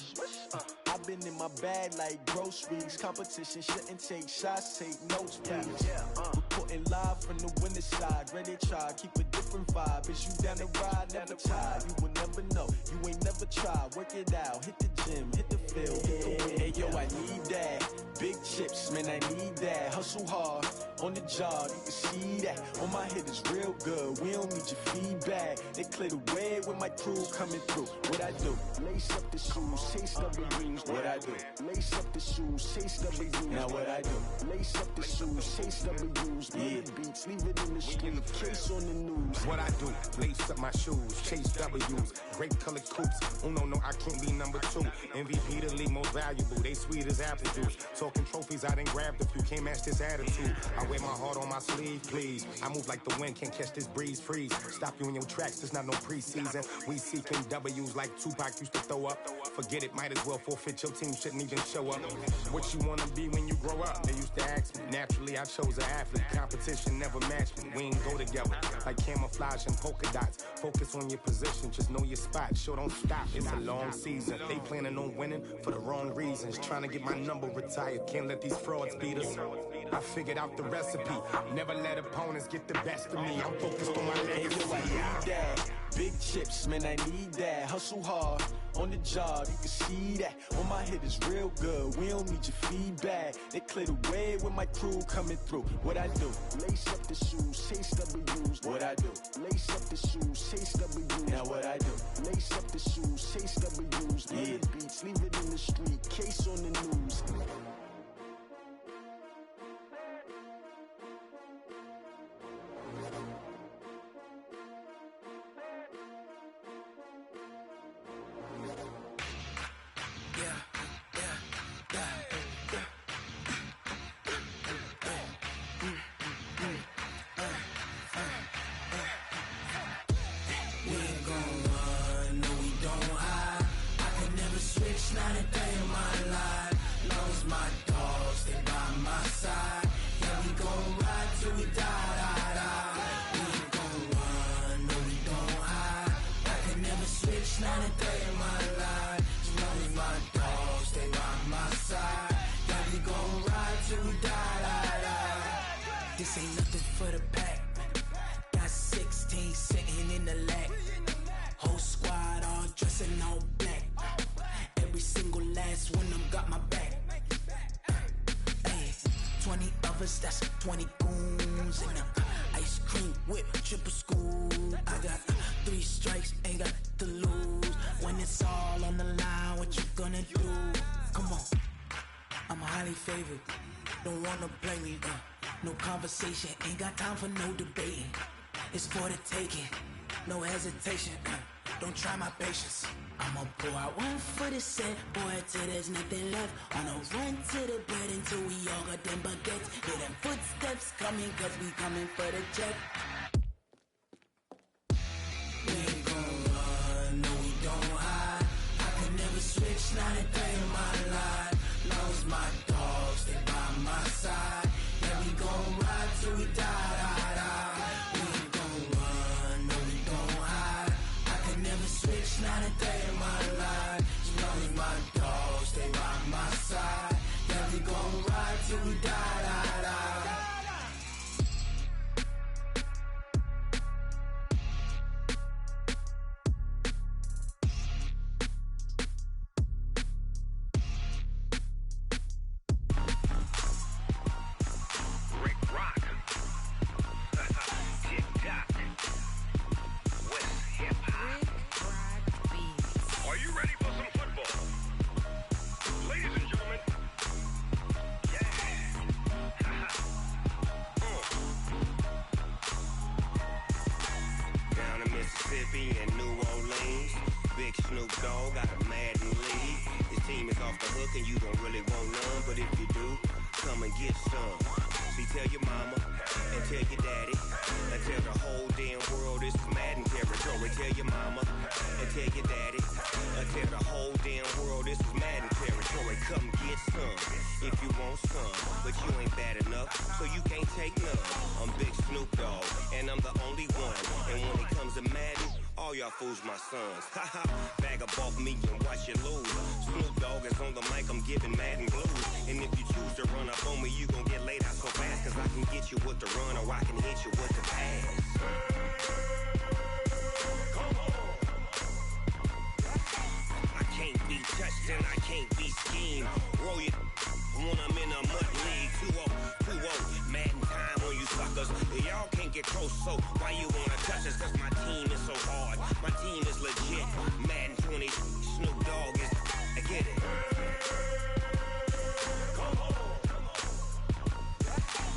I've been in my bag like groceries. Competition shouldn't take shots, take notes, please. Reporting live from the winter side. Ready to try, keep a different vibe. Is you down the ride, never tired. You will never know, you ain't never tried. Work it out, hit the gym, hit the field, hit the wind. Hey yo, I need that. Big chips, man, I need that. Hustle hard, on the job, you can see that. On my head is real good, we don't need your feedback. They clear the way with my crew coming through. What I do? Lace up the shoes, chase up the rings. What I do? Lace up the shoes, chase up the rings. Now what I do? Lace up the shoes, chase up the rings. Yeah. Beats, leave it in the street, case on the news. What I do? Lace up my shoes, chase W's. Great colored coupes. Oh no, I can't be number 2. MVP the league most valuable. They sweet as apple juice. So talking trophies, I done grabbed a few. Can't match this attitude. I wear my heart on my sleeve, please. I move like the wind, can't catch this breeze, freeze. Stop you in your tracks, there's not no preseason. We seeking W's like Tupac used to throw up. Forget it, might as well forfeit. Your team shouldn't even show up. What you wanna be when you grow up? They used to ask me. Naturally, I chose an athlete. Competition never matched me. We ain't go together like camouflage and polka dots. Focus on your position, just know your spot. Sure, don't stop. It's a long season. They planning on winning for the wrong reasons. Trying to get my number retired. Can't let these frauds beat us. I figured out the recipe. Never let opponents get the best of me. I'm focused on my legacy. Big chips, man, I need that. Hustle hard on the job, you can see that. On my head is real good, we don't need your feedback. They clear the way with my crew coming through. What I do? Lace up the shoes, chase W's. What I do? Lace up the shoes, chase W's. Now what I do? Lace up the shoes, chase W's. Yeah. The beats, leave it in the street, case on the news. This ain't nothing for the pack. Got 16 sitting in the lag. Whole squad all dressing all black. Every single last one of them got my back. Ay, 20 of us, that's 20 goons in them. Ice cream whip, triple scoop. I got 3 strikes, ain't got to lose. When it's all on the line, what you gonna do? Come on, I'm highly favored. Don't wanna play me, no conversation, ain't got time for no debating. It's for the taking, no hesitation. Don't try my patience. I'ma pour out one for the set, boy, till there's nothing left. On a run to the bread until we all got them baguettes. Hear them footsteps coming, cause we coming for the check. We ain't gon' run, no we don't hide. I can never switch, not a day in my life. Long as my dogs, they by my side. Yeah, we gon' ride till we die. We ain't gon' run, no we don't hide. I can never switch, not a day in my life. As long as my dogs, they by my side. Yeah, we gon' ride till we die. Fools my sons. Haha, bag up off me and watch you lose. Snoop Dogg is on the mic, I'm giving Madden blues. And if you choose to run up on me, you gon' get laid out so fast. Cause I can get you with the run or I can hit you with the pass. I can't be touched and I can't be schemed. Roll you when I'm in a mud league. 2-0, Madden time on you suckers. Y'all can't get close, so why you wanna touch us? Cause my team is so hard. My team is legit. Madden 20, Snoop Dogg is. I get it.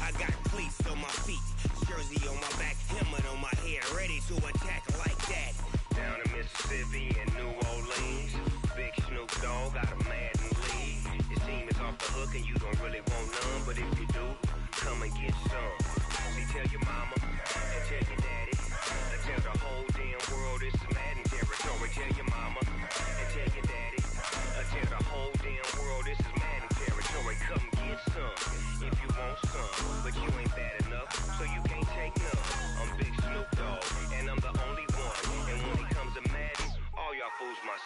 I got cleats on my feet, jersey on my back, helmet on my head, ready to attack like that. Down in Mississippi and New Orleans, Big Snoop Dogg got a Madden league. His team is off the hook and you don't really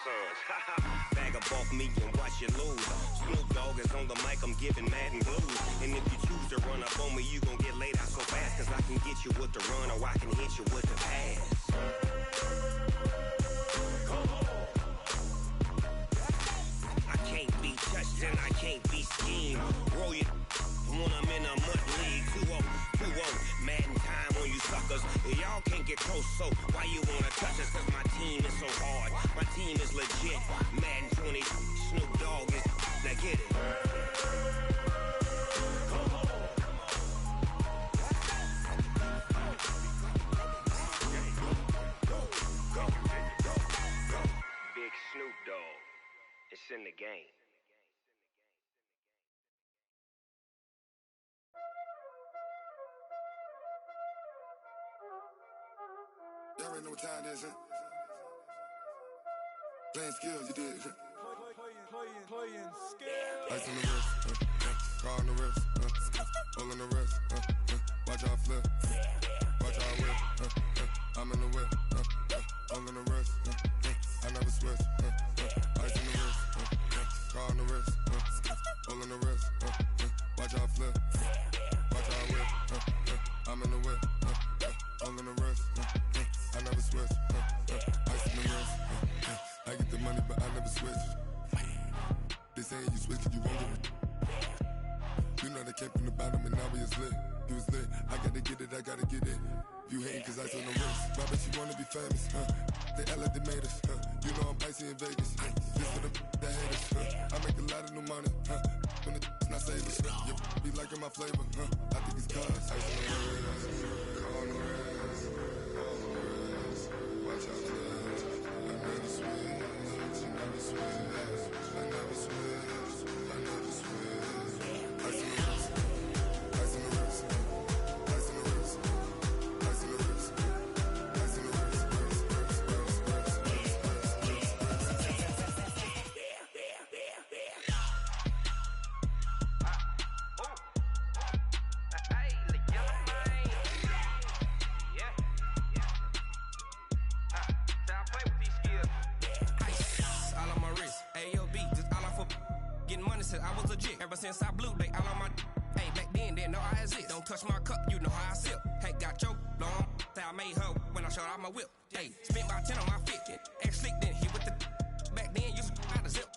sons. Bag up off me and watch you lose. Snoop Dogg is on the mic, I'm giving Madden blues. And if you choose to run up on me, you gon' get laid out so fast. Cause I can get you with the run or I can hit you with the pass. I can't be touched and I can't be schemed. Roll you when I'm in a mud league. 2-0, Madden time on you suckers. Y'all can't get close, so why you wanna touch us? Cause my team is so hard, my team is legit. Madden 20, Snoop Dogg is, now get it. Big Snoop Dogg, it's in the game. Y'all already know what time it is, huh? Playing skills, you did, huh? Playing skills. Ice on the wrist, car on the wrist, all on the wrist, watch out flip, watch out whip, I'm in the whip, all on the wrist, I never switch, ice on the wrist, car on the wrist, all on the wrist, watch out flip, watch out whip, I'm in the whip, all on the wrist, I never switch, ice on the wrist, I get the money but I never switch. They saying you switch and you won't get it. You know they came from the bottom and now we is lit. You was lit, I gotta get it, I gotta get it. You hating cause ice on the wrist. Why bet you wanna be famous, They act like they made us, You know I'm icy in Vegas, This for the that hate us, I make a lot of new money, When it's not savers, You be liking my flavor, I think it's cause ice on the wrist, car on the wrist, all on the wrist. Watch out for this, I never switch, I never switch. I never switch, I never switch. Ice in the wrist, ice in the wrist, ice in the wrist, ice in the wrist, ice in the wrist, I was legit. Ever since I blew, they all on my hey, back then, didn't know I exist. Don't touch my cup, you know how I sip. Hey, got choked, long. Say I made her when I showed out my whip. Hey, spent about 10 on my fit. Ex-slick, then hit with the back then, used to out the zip.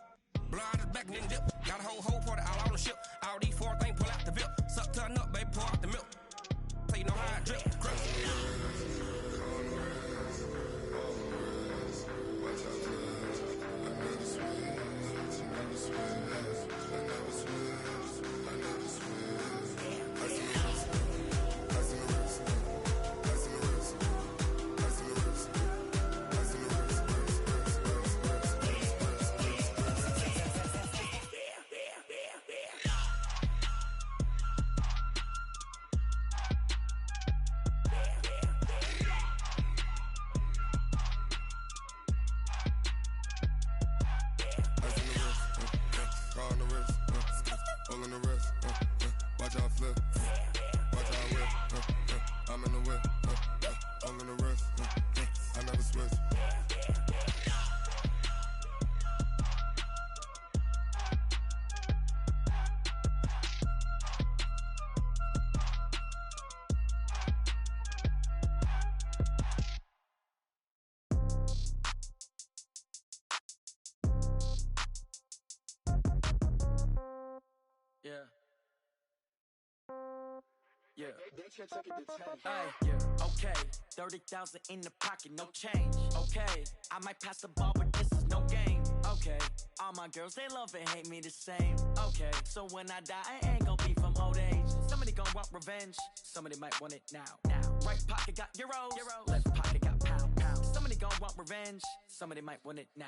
Blow out his back, then dip. Got a whole party all on the ship. All these 4 things pull out the bip. Suck to a nut, baby, pour out the milk. So you know how I drip. Crush. Yeah. Yeah. Hey, yeah. Okay. 30,000 in the pocket, no change. Okay. I might pass the ball, but this is no game. Okay. All my girls, they love and hate me the same. Okay. So when I die, I ain't gon' be from old age. Somebody gon' want revenge. Somebody might want it now. Right pocket got euros. Left pocket got pound. Somebody gon' want revenge. Somebody might want it now.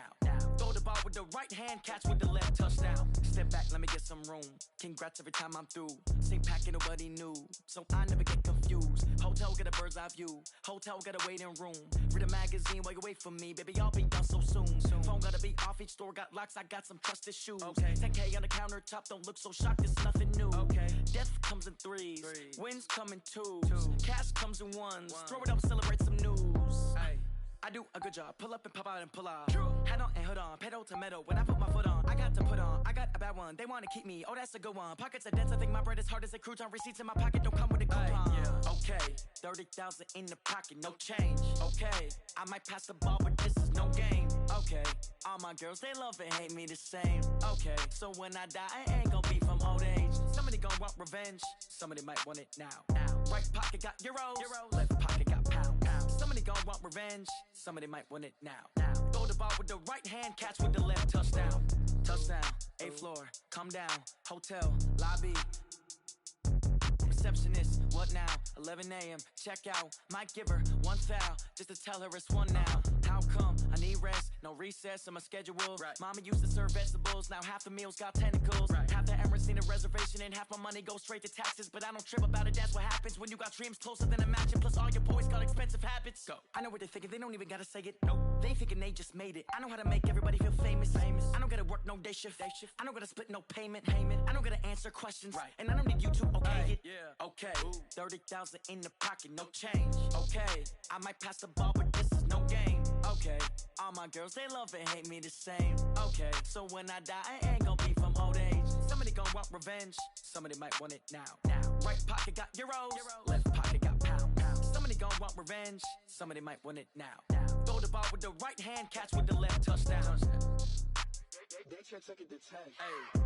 Throw the ball with the right hand, catch with the left, touchdown. Step back, let me get some room. Congrats every time I'm through. Same packet, nobody knew. So I never get confused. Hotel get a bird's eye view. Hotel got a waiting room. Read a magazine while you wait for me. Baby, I'll be done so soon. Phone gotta be off, each store got locks. I got some trusted shoes. 10K on the countertop, don't look so shocked, it's nothing new. Death comes in threes. Wins come in twos. Cash comes in ones. Throw it up, celebrate some news. I do a good job. Pull up and pop out and pull out. Hat on and hood on, pedal to metal. When I put my foot on, I got to put on. I got a bad one, they want to keep me. Oh, that's a good one. Pockets are dense, I think my bread is hard as a crouton. Receipts in my pocket don't come with a coupon. Yeah. Okay, 30,000 in the pocket, no change. Okay, I might pass the ball, but this is no game. Okay, all my girls, they love and hate me the same. Okay, so when I die, I ain't gonna be from old age. Somebody gon' want revenge, somebody might want it now. Right pocket got euros, left pocket got pound. Somebody gon' want revenge, somebody might want it now. Throw the ball with the right hand, catch with the left, touchdown. Touchdown, 8th floor, come down, hotel, lobby. Receptionist, what now? 11 a.m., check out. Might give her one foul, just to tell her it's one now. How come? I need rest, no recess in my schedule. Right. Mama used to serve vegetables, now half the meals got tentacles. Right. Half the Emirates need a reservation and half my money goes straight to taxes. But I don't trip about it, that's what happens when you got dreams closer than a match. And plus all your boys got expensive habits. Go. I know what they're thinking, they don't even gotta say it. Nope. They thinking they just made it. I know how to make everybody feel famous. I don't gotta work no day shift. I don't gotta split no payment. I don't gotta answer questions. Right. And I don't need you to okay it. Yeah. Okay, 30,000 in the pocket, no change. Okay, I might pass the ball, but this is no game. Okay, all my girls, they love and hate me the same. Okay, so when I die, I ain't gonna be from old age. Somebody gon' want revenge, somebody might want it now. Right pocket got euros, left pocket got pound. Somebody gon' want revenge, somebody might want it now. Throw the ball with the right hand, catch with the left, touchdown. They can't take it to 10. Hey.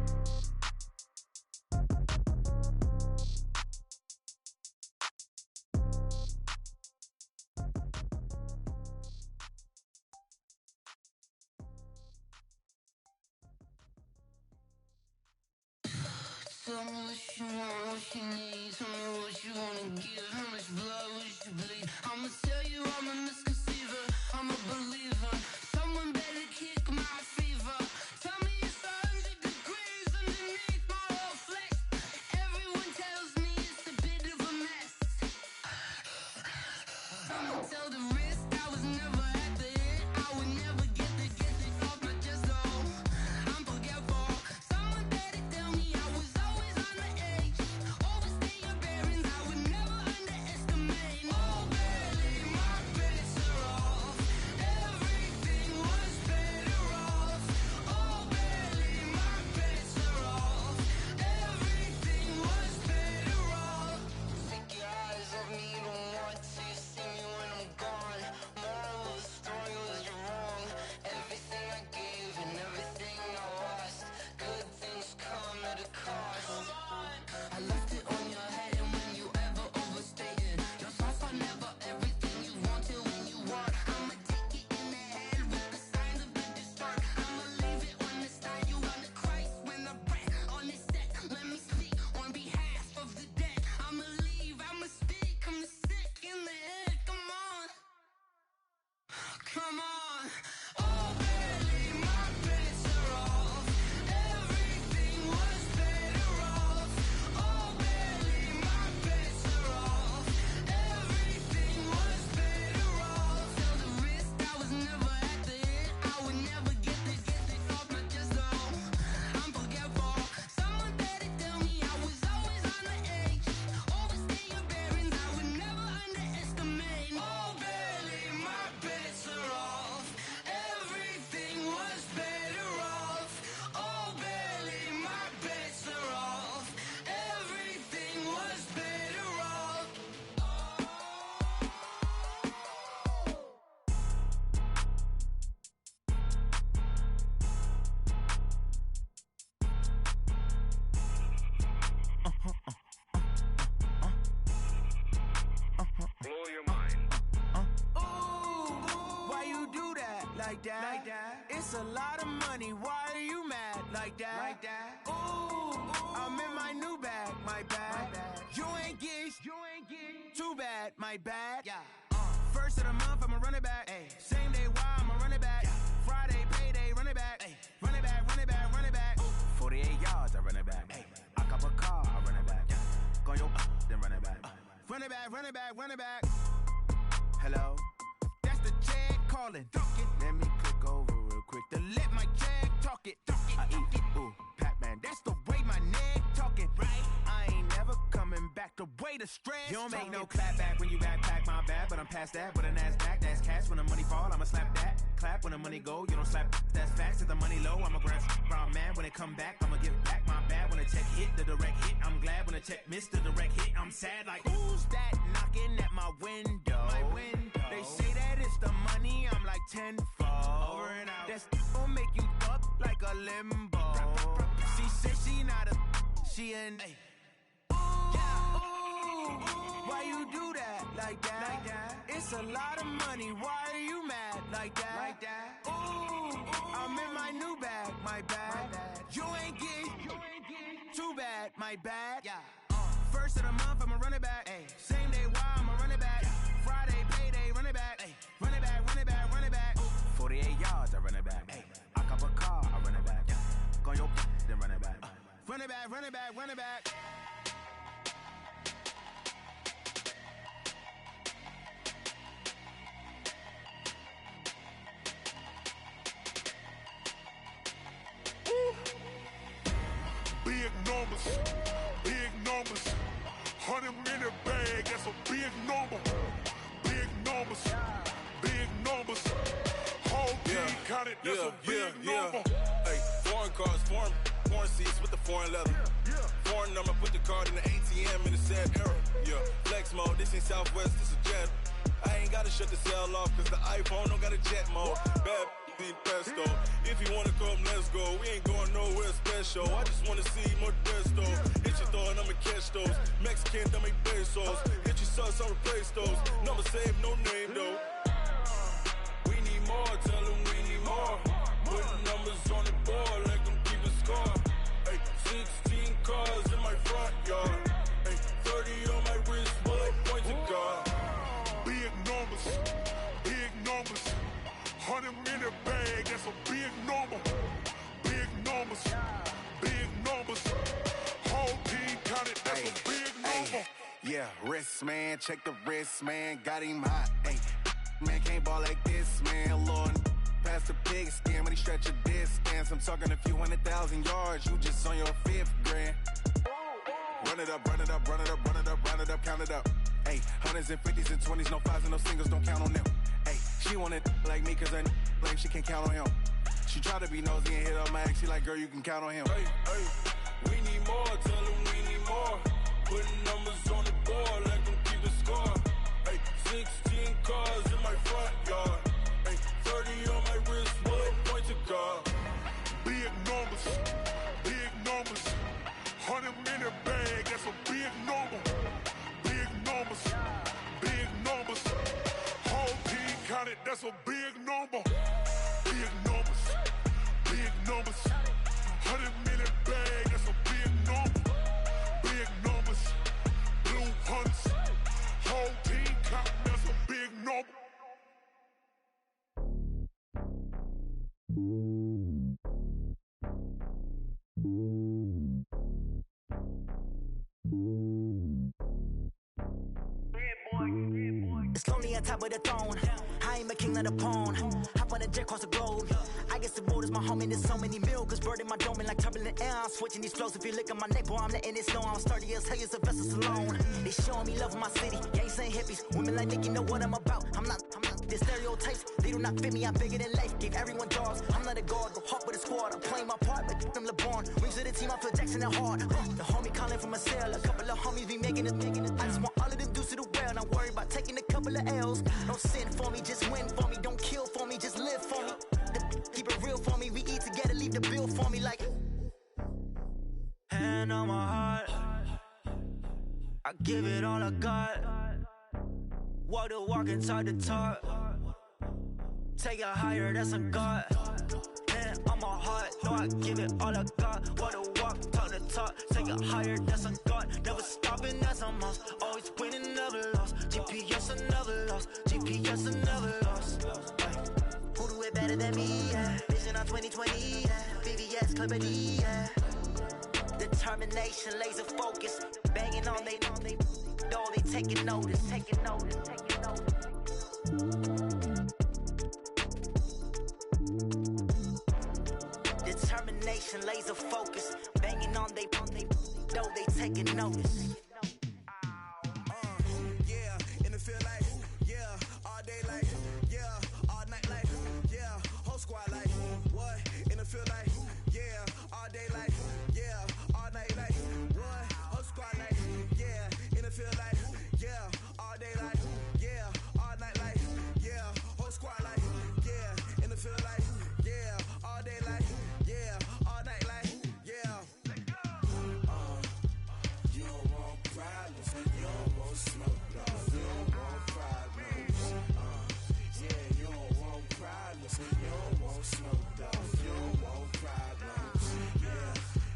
Tell me what you want, what you need. Tell me what you wanna give. How much blood would you bleed? I'ma tell you I'm a misconceiver. I'm a believer. Someone better kick my fever. Tell me it's 100 degrees underneath my whole flesh. Everyone tells me it's a bit of a mess. I'ma tell the risk I was never at the hit. I would never get it off my chest though. I'm forgetful. Someone better tell me I was always on the edge. Overstay your bearings, I would never underestimate. Oh barely, my bets are off. Everything was better off. Oh barely, my bets are off. Everything was better off. Take your eyes off me, you don't want to see me when I'm gone. Moral of the story was you're wrong. Everything I gave and everything I lost. Good things come at a cost. I left it on your head, and when you ever overstated, your thoughts are never everything you wanted when you want. I'ma take it in the head with the signs of the distort. I'ma leave it on the side. You on the Christ when I breath on this set. Let me speak on behalf of the dead. I'ma leave, I'ma speak. I'm the sick in the head. Come on, come on. Oh, barely, my bets are off. Everything was better off. Oh, barely, my bets are off. Everything was better off. Tell the risk I was never at the hit. I would never get it off my chest though. I'm forgetful. Someone better tell me I was always on the edge. Overstay your bearings, I would never underestimate. Oh, barely, my bets are off. Everything was better off. Oh, barely, my bets are off. Everything was better off. Blow your mind. Why you do that? Like that? Like that? It's a lot of money. Why are you mad? Like that? Like that? Ooh, I'm in my new bag. My bad. You ain't get. Too bad. My bad. Yeah. First of the month, I'ma run it back. Ay. Same day, why I'ma run it back. Friday, payday, run it back. Ay. Run it back, run it back, run it back. 48 yards, I run it back. Ay. I cop a car, I run it back. Go yo, then run it back. Run it back, run it back, run it back. Hello, that's the jag calling. Let me click over real quick to let my jag talk it. I eat it, ooh, Pac-Man. That's the way my neck talking. Right, I ain't never coming back. The way the stress. You don't make no clap back when you backpack my bad, but I'm past that. With a NASDAQ, that's cash. When the money fall, I'ma slap that. Clap rap when the money go. You don't slap, that's facts. Set the money low, I'ma grab brown man. When it come back, I'ma give back my bad. When the check hit, the direct hit, I'm glad. When the check missed, the direct hit, I'm sad. Like, who's that knocking at my window? They say that it's the money, I'm like tenfold. Over and out. That's gon' make you up like a limbo. She said she not a, she an. Why you do that like that? It's a lot of money. Why are you mad like that? Ooh, I'm in my new bag, my bad. You ain't get too bad, my bad. First of the month, I'ma run it back. Same day, why I'ma run it back. Friday, payday, run it back. Run it back, run it back, run it back. 48 yards, I run it back. I cop a car, I run it back. Go on your then run it back. Run it back, run it back, run it back. Big numbers, 100 in the bag, that's a big number. Big numbers, whole team counted, that's a big number. Hey, foreign cars, foreign seats with the foreign leather. Foreign number, put the card in the ATM in the sad era. Flex mode, this ain't Southwest, this a jet. I ain't gotta shut the cell off, cause the iPhone don't got a jet mode. Bad pesto. If you wanna come, let's go. We ain't going nowhere special. I just wanna see more desto. Hit your thought, I'ma catch those. Mexican, I'ma make pesos. Hit your sus, I'll replace those. Number save, no name though. We need more, tell them we need more. Putting numbers on the board like I'm keeping score. Hey, 16 cars in my front yard. Hey, 30 on my wrist, while I point to God. Big numbers, 100 in the bag, that's a big number. Big numbers, whole team counted, that's a big number. Yeah, wrist man, check the wrist man, got him hot. Ay, man can't ball like this, man. Lord, past the pig skin, when he stretch a distance. I'm talking a few 100,000 yards, you just on your 5th grand. Run it up, count it up. Ay, hundreds and 50s and 20s, no 5s and no singles, don't count on them. Ay, she want it like me, cause her like she can't count on him. She try to be nosy and hit up my ex, she like, girl, you can count on him. Hey, we need more, tell them we need more. Putting numbers on the board like I'm keeping score. Hey, 16 cars in my front yard. Hey, 30 on my wrist, while I point to God. Big numbers, 100 in the bag, that's a big number. Big numbers, whole team counted, that's a big number. Big numbers, 100 in the bag, that's a big number. Big numbers, blue hunts, whole team counting, that's a big number. It's lonely on top of the throne. I ain't a king of the pawn. Hop on a jet across the globe. I guess the road is my home and there's so many milkers. Bird in my dome and like turbulent air. I'm switching these flows. If you look at my neck, boy, I'm letting it slow. I'm sturdy as hell as a vessel alone. They showing me love in my city. Gangs saying hippies. Women like Nick, you know what I'm about. I'm not the stereotypes. They do not fit me. I'm bigger than life. Gave everyone dogs. I'm not a guard. Go hard with a squad. I'm playing my part, but I'm LeBron. Wings of the team, I feel Jackson and hard. The homie calling from a cell. A couple of homies be making it. I just want all of them dudes to do well. Not worry about taking a couple of L's. Don't sin for me, just win for me. Don't kill for me, just live for me. Keep it real for me. We eat together, leave the bill for me like. Hand on my heart, I give it all I got. Walk the walk and talk the talk. Take it higher, that's a God. Hand on my heart, no, I give it all I got. Walk the walk, talk the talk. Take it higher, that's a God. Never stopping, that's a must. Always winning, never lost. GPS, I never lost. GPS, I never lost. Who do it better than me? Yeah. Vision on 2020. Yeah. VVS, Clarity. Yeah. Determination, laser focus. Banging on they door, they taking notice. Determination, laser focus. Banging on they door, they taking notice. Yeah, in the field like, yeah, all day like, yeah, all night like, yeah, You don't want smoke, dog. You don't want problems.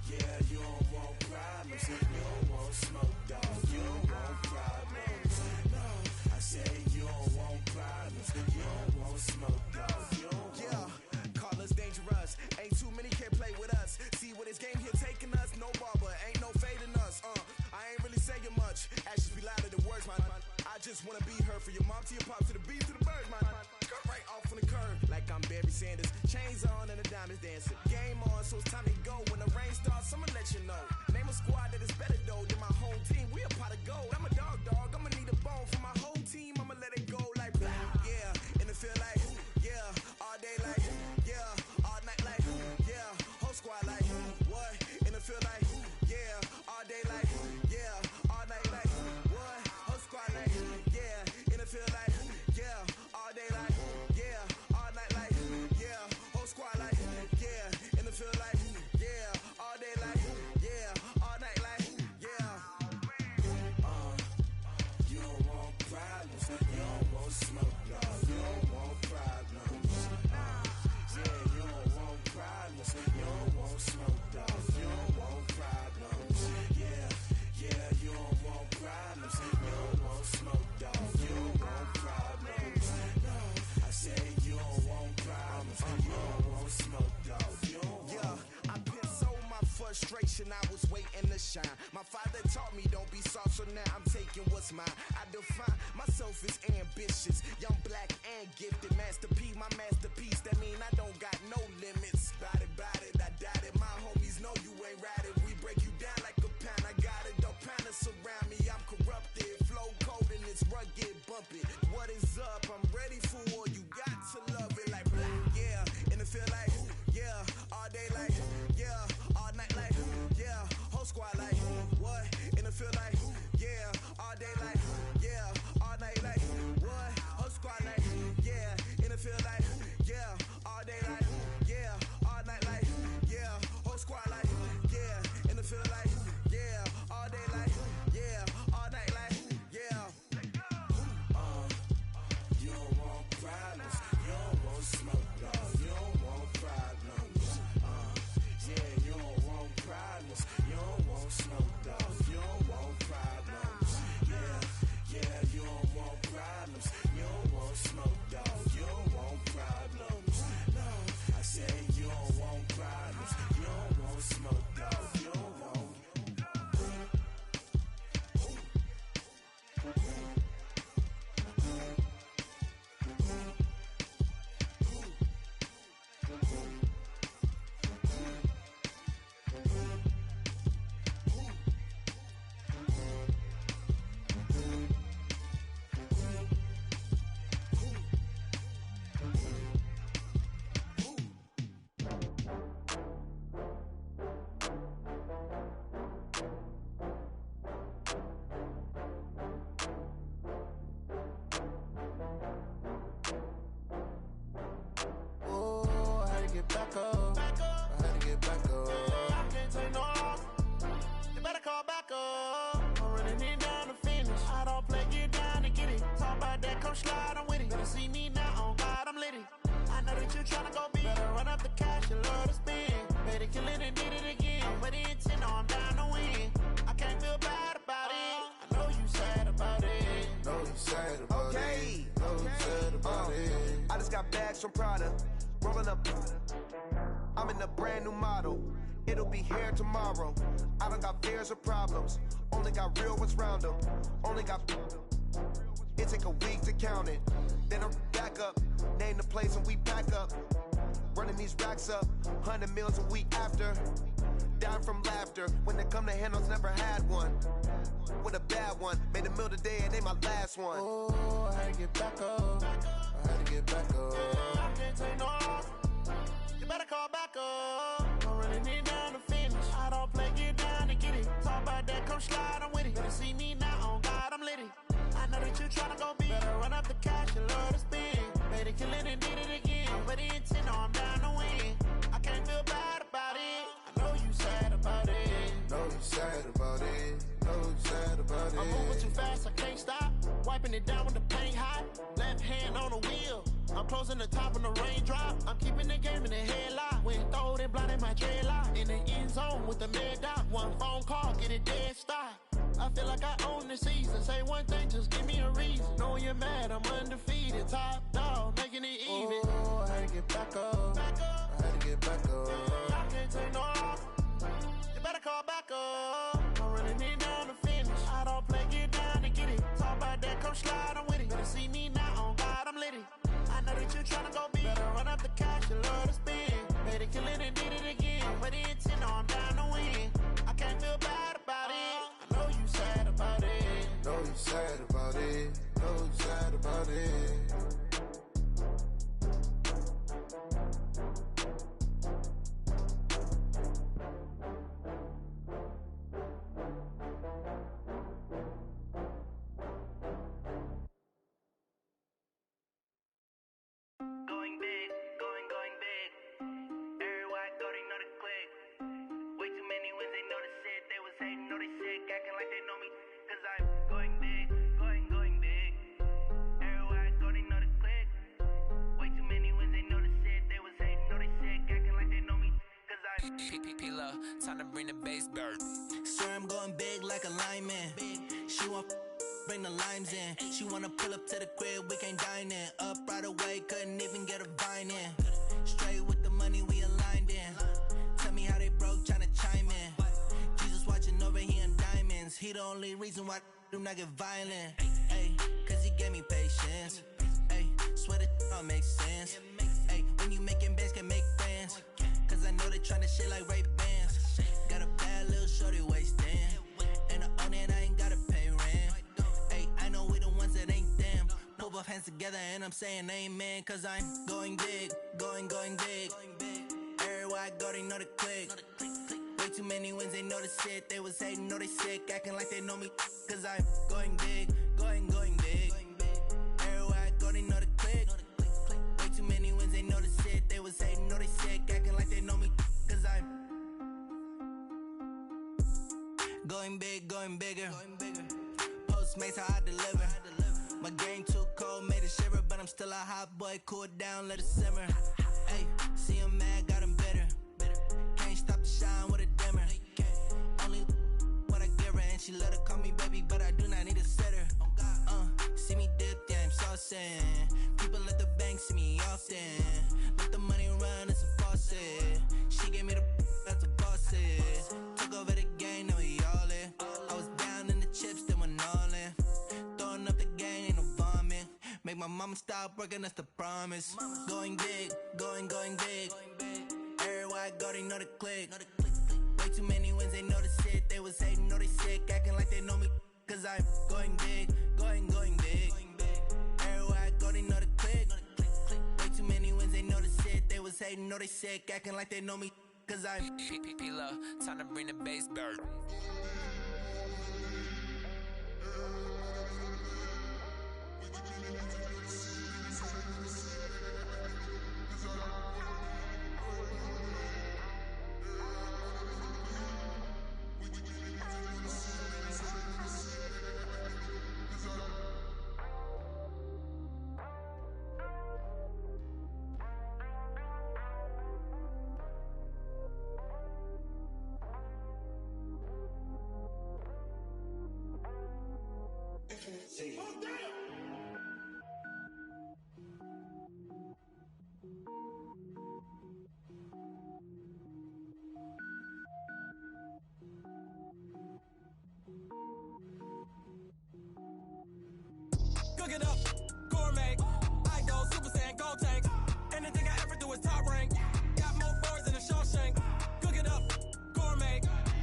Yeah, you don't want problems. You don't want smoke, dog. You don't want problems. No, I say you don't want problems. You don't want smoke, dog. You don't want. Yeah, call us dangerous. Ain't too many can play with us. See what this game here taking us. No barber, ain't no fading us. I ain't really saying much. Actions be louder than words, man. I just wanna be heard for your mom to your pops to the beat to the birds, man. Cut right off on the curve, like I'm Barry Sanders. Chains on and the diamonds dancing. Game on, so it's time to go. When the rain starts, I'ma let you know. Name a squad that is better though than my home team. We a pot of gold. I'm a dog. I'ma need a bone for my whole team. I'ma let it go like yeah, and it feel like yeah, all day like yeah, all night like yeah, whole squad like what? And it feel like yeah, all day like yeah, all night like what? Whole squad like yeah, and it feel like yeah, all day like yeah, all night like yeah, whole squad like yeah, and it feel like yeah, all day like yeah, all night like yeah. You don't want problems. You don't want smoke, dog. You don't want problems. Yeah, you don't want problems. You don't want smoke, dog. You don't want problems. Yeah, you don't want problems. You don't want smoke, dog. You don't want problems. No, I say you don't want problems. You don't want smoke, dog. You don't want. Yeah, I been so my frustration, I was waiting to shine. My father taught me don't be soft, so now I'm taking what's mine. I define myself as ambitious, young, black, and gifted. Master P, my masterpiece. That mean I don't got no limits. Bout it, I doubt it. My homies know you ain't ratted. We break you down like a pound. I got it, don't pound us around me. I'm corrupted, flow cold and it's rugged, bumpy. What is up? I'm ready for war. You got to love it like yeah, and it feel like yeah, all day like yeah, all night like yeah, whole squad like what? And it feel like yeah, all day like yeah, all night like what? Whole squad like yeah, and it feel like yeah, all day like yeah, all night like yeah, whole squad like yeah, and it feel like yeah, all day like yeah, all night like yeah. You don't want problems. You don't want smoke, dog. You don't want problems. Yeah, you don't want problems. You don't want smoke, dog. You don't want problems. Yeah, you don't want problems. You don't want smoke, dog. You don't want problems. No, I say you don't want problems. You don't want smoke, dog. You don't want. Get back up. I had to get back up. I can't take no loss. You better call back up. I'm running it down to finish. I don't play, get down to get it. Talk about that, come slide, I'm with it. Better see me now, on God, I'm litty. I know that you tryna go big. Better run up the cash, you love to spend. Better kill it and did it again. I'm with the intent, no, I'm down to win. I can't feel bad about it. I know you sad about it. Know you sad about it. Okay. Know you sad about it. I just got bags from Prada. Rolling up. I'm in a brand new model. It'll be here tomorrow. I don't got fears or problems. Only got real ones round them. Only got. It take a week to count it. Then I'm back up. Name the place and we pack up. Running these racks up. 100 meals a week after. Down from laughter. When they come to handles, never had one. With a bad one. Made a meal today and they my last one. Oh, I had to get back up. I had to get back up. I can't take no loss. You better call back up. I'm running it down to finish. I don't play, get down to get it. Talk about that, come slide, I'm with it. Better see me now, on God, I'm litty. I know that you tryna go big. Better run up the cash, you love to spend. Better kill it and did it again. I'm with the intent, no, I'm down to win. I can't feel bad about it. I know you sad about it. Know you sad about it. Know you sad about it. I'm moving too fast, I can't stop. Wiping it down with the paint hot. Left hand on the wheel. I'm closing the top when the raindrop. I'm keeping the game in the headlock. When throwed and blinded my dreadlock. In the end zone with the mad dot. One phone call, get it dead stop. I feel like I own the season. Say one thing, just give me a reason. Know you're mad, I'm undefeated. Top dog, making it even. Oh, I had to get back up. I had to get back up. I can't take no loss. You better call back up. I'm running it down to finish. I don't play, get down to get it. Talk about that, come slide, I'm with it. Better see me now, on God, I'm lit it. I know that you tryna go big. Better run up the cash, you love to spend. Better kill it and did it again. I'm with the intent, no, I'm down to win. I can't feel bad about it. I know you sad about it. Know you sad about it. Know you sad about it. Going big, going big. Everywhere I go, they know the click. Way too many wins, they know the shit. They was hating, know they sick, acting like they know me. Cause I'm going big, going big. Everywhere I go, they know the click. Way too many wins, they know the shit. They was hating, know they sick, acting like they know me. Cause I'm P-P-P-Love, time to bring the bass bird. Swear I'm going big like a lineman. She want bring the limes in. She wanna pull up to the crib, we can't dine in. Up right away, couldn't even get a vine in. Straight with the money, we aligned in. Tell me how they broke, tryna chime in. Jesus watching over here in diamonds. He the only reason why I do not get violent. Ay, cause he gave me patience. Ay, swear that all makes sense. Ay, when you making bands, can make friends. Cause I know they tryna shit like Ray-Bans. Got a bad little shorty wasting. And I own it, I ain't gotta pay rent. Ay, I know we the ones that ain't them. Pull both hands together and I'm saying amen. Cause I'm going big, going big. Everywhere I go, they know the click. Way too many wins, they know the shit. They was hating, know they sick, acting like they know me. Cause I'm going big, going big. Everywhere I go, they know the click. Way too many wins, they know the shit. They was hating, know they sick, acting like they know me. Cause I'm going big, going bigger. Postmates how I deliver. My game too cold, made it shiver, but I'm still a hot boy. Cool down, let it simmer. Hey, see him mad, got him bitter. Can't stop the shine with a dimmer. Only what I give her, and she let her call me baby, but I do not need a sitter. See me dip, yeah, I'm saucing. People at the bank see me often. Let the money run, it's a faucet. She gave me the that's a faucet. Took over the game, now we all in. I was down in the chips, then went all in. Throwing up the gang, ain't no vomit. Make my mama stop working, that's the promise. Going big, going big. Everywhere I go, they know the click. Way too many wins, they know the shit. They was hating, know they sick, acting like they know me. Cause I'm going big, going big. Everywhere I go, they know the click. Way too many wins, they know the shit. They was hating, know they sick, acting like they know me. Cause I'm P-P-P-Love, time to bring the bass bird. Cook it up, gourmet. I go Super Saiyan, gold tank. Anything I ever do is top rank. Got more boards than a Shawshank. Cook it up, gourmet.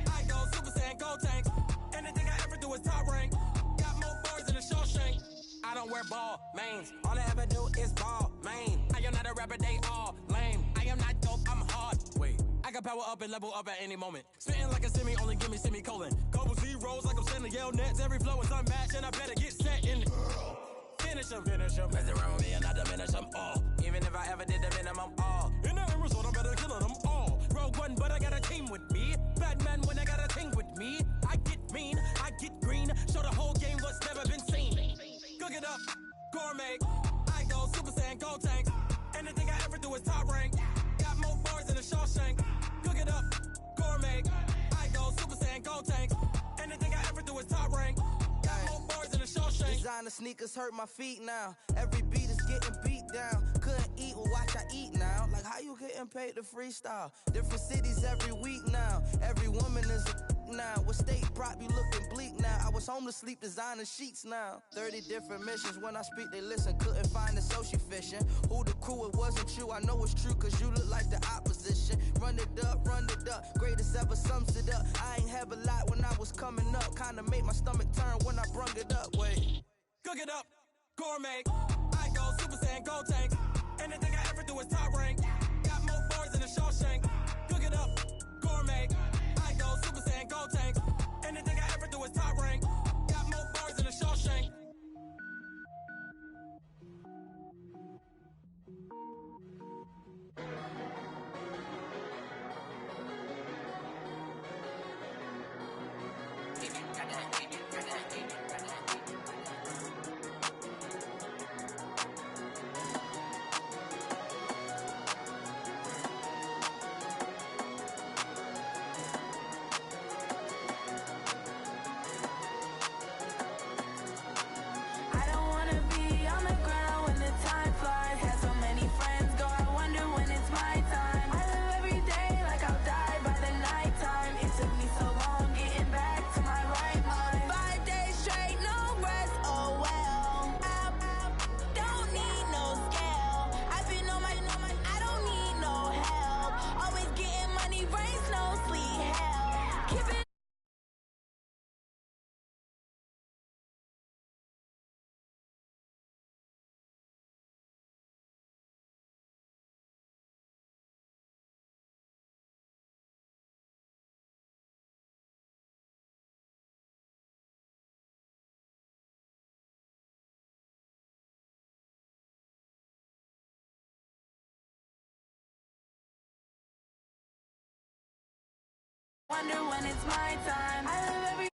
I go Super Saiyan, gold tank. Anything I ever do is top rank. Got more boards than a Shawshank. I don't wear ball mains. All I ever do is ball main. I am not a rapper, they all lame. I am not dope, I'm hard. Wait, I can power up and level up at any moment. Spitting like a semi, only give me semicolon. Couple zeros like I'm sending yell nets. Every flow is unmatched and I better get set in. Finish them. Mess around with me and I diminish them all. Even if I ever did the minimum all. In the end result, I'm better killing them all. Rogue One, but I got a team with me. Batman when I got a thing with me. I get mean, I get green. Show the whole game what's never been seen. Cook it up, gourmet. I go Super Saiyan, gold tank. Anything I ever do is top rank. Got more bars than a Shawshank. Cook it up, gourmet. I go Super Saiyan, gold tanks. Anything I ever do is top rank. Got more bars than a Shawshank. Designer sneakers hurt my feet now. Every beat is getting beat down. Couldn't eat, well watch I eat now. Like how you getting paid to freestyle? Different cities every week now. Every woman is a now. What state prop you looking bleak now? I was home to sleep designer sheets now. 30 different missions. When I speak they listen. Couldn't find the social fishing. Who the crew, it wasn't you. I know it's true cause you look like the opposition. Run it up, greatest ever sums it up. I ain't have a lot when I was coming up. Kinda made my stomach turn when I brung it up. Wait. Cook it up, gourmet. I go Super Saiyan, gold tanks. Anything I ever do is top rank. Got more bars than a Shawshank. Cook it up, gourmet. I go Super Saiyan, gold tanks. Anything I ever do is top rank. Got more bars than a Shawshank. I don't wanna be on the ground when the time flies. Had so many friends go, I wonder when it's my time. I live every day like I'll die by the nighttime. It took me so long getting back to my right mind. 5 days straight, no rest, oh well. I don't need no scale. I've been on my, I don't need no help. Always getting money, rain, snow, sleet, hell. Keep it. Wonder when it's my time. I live every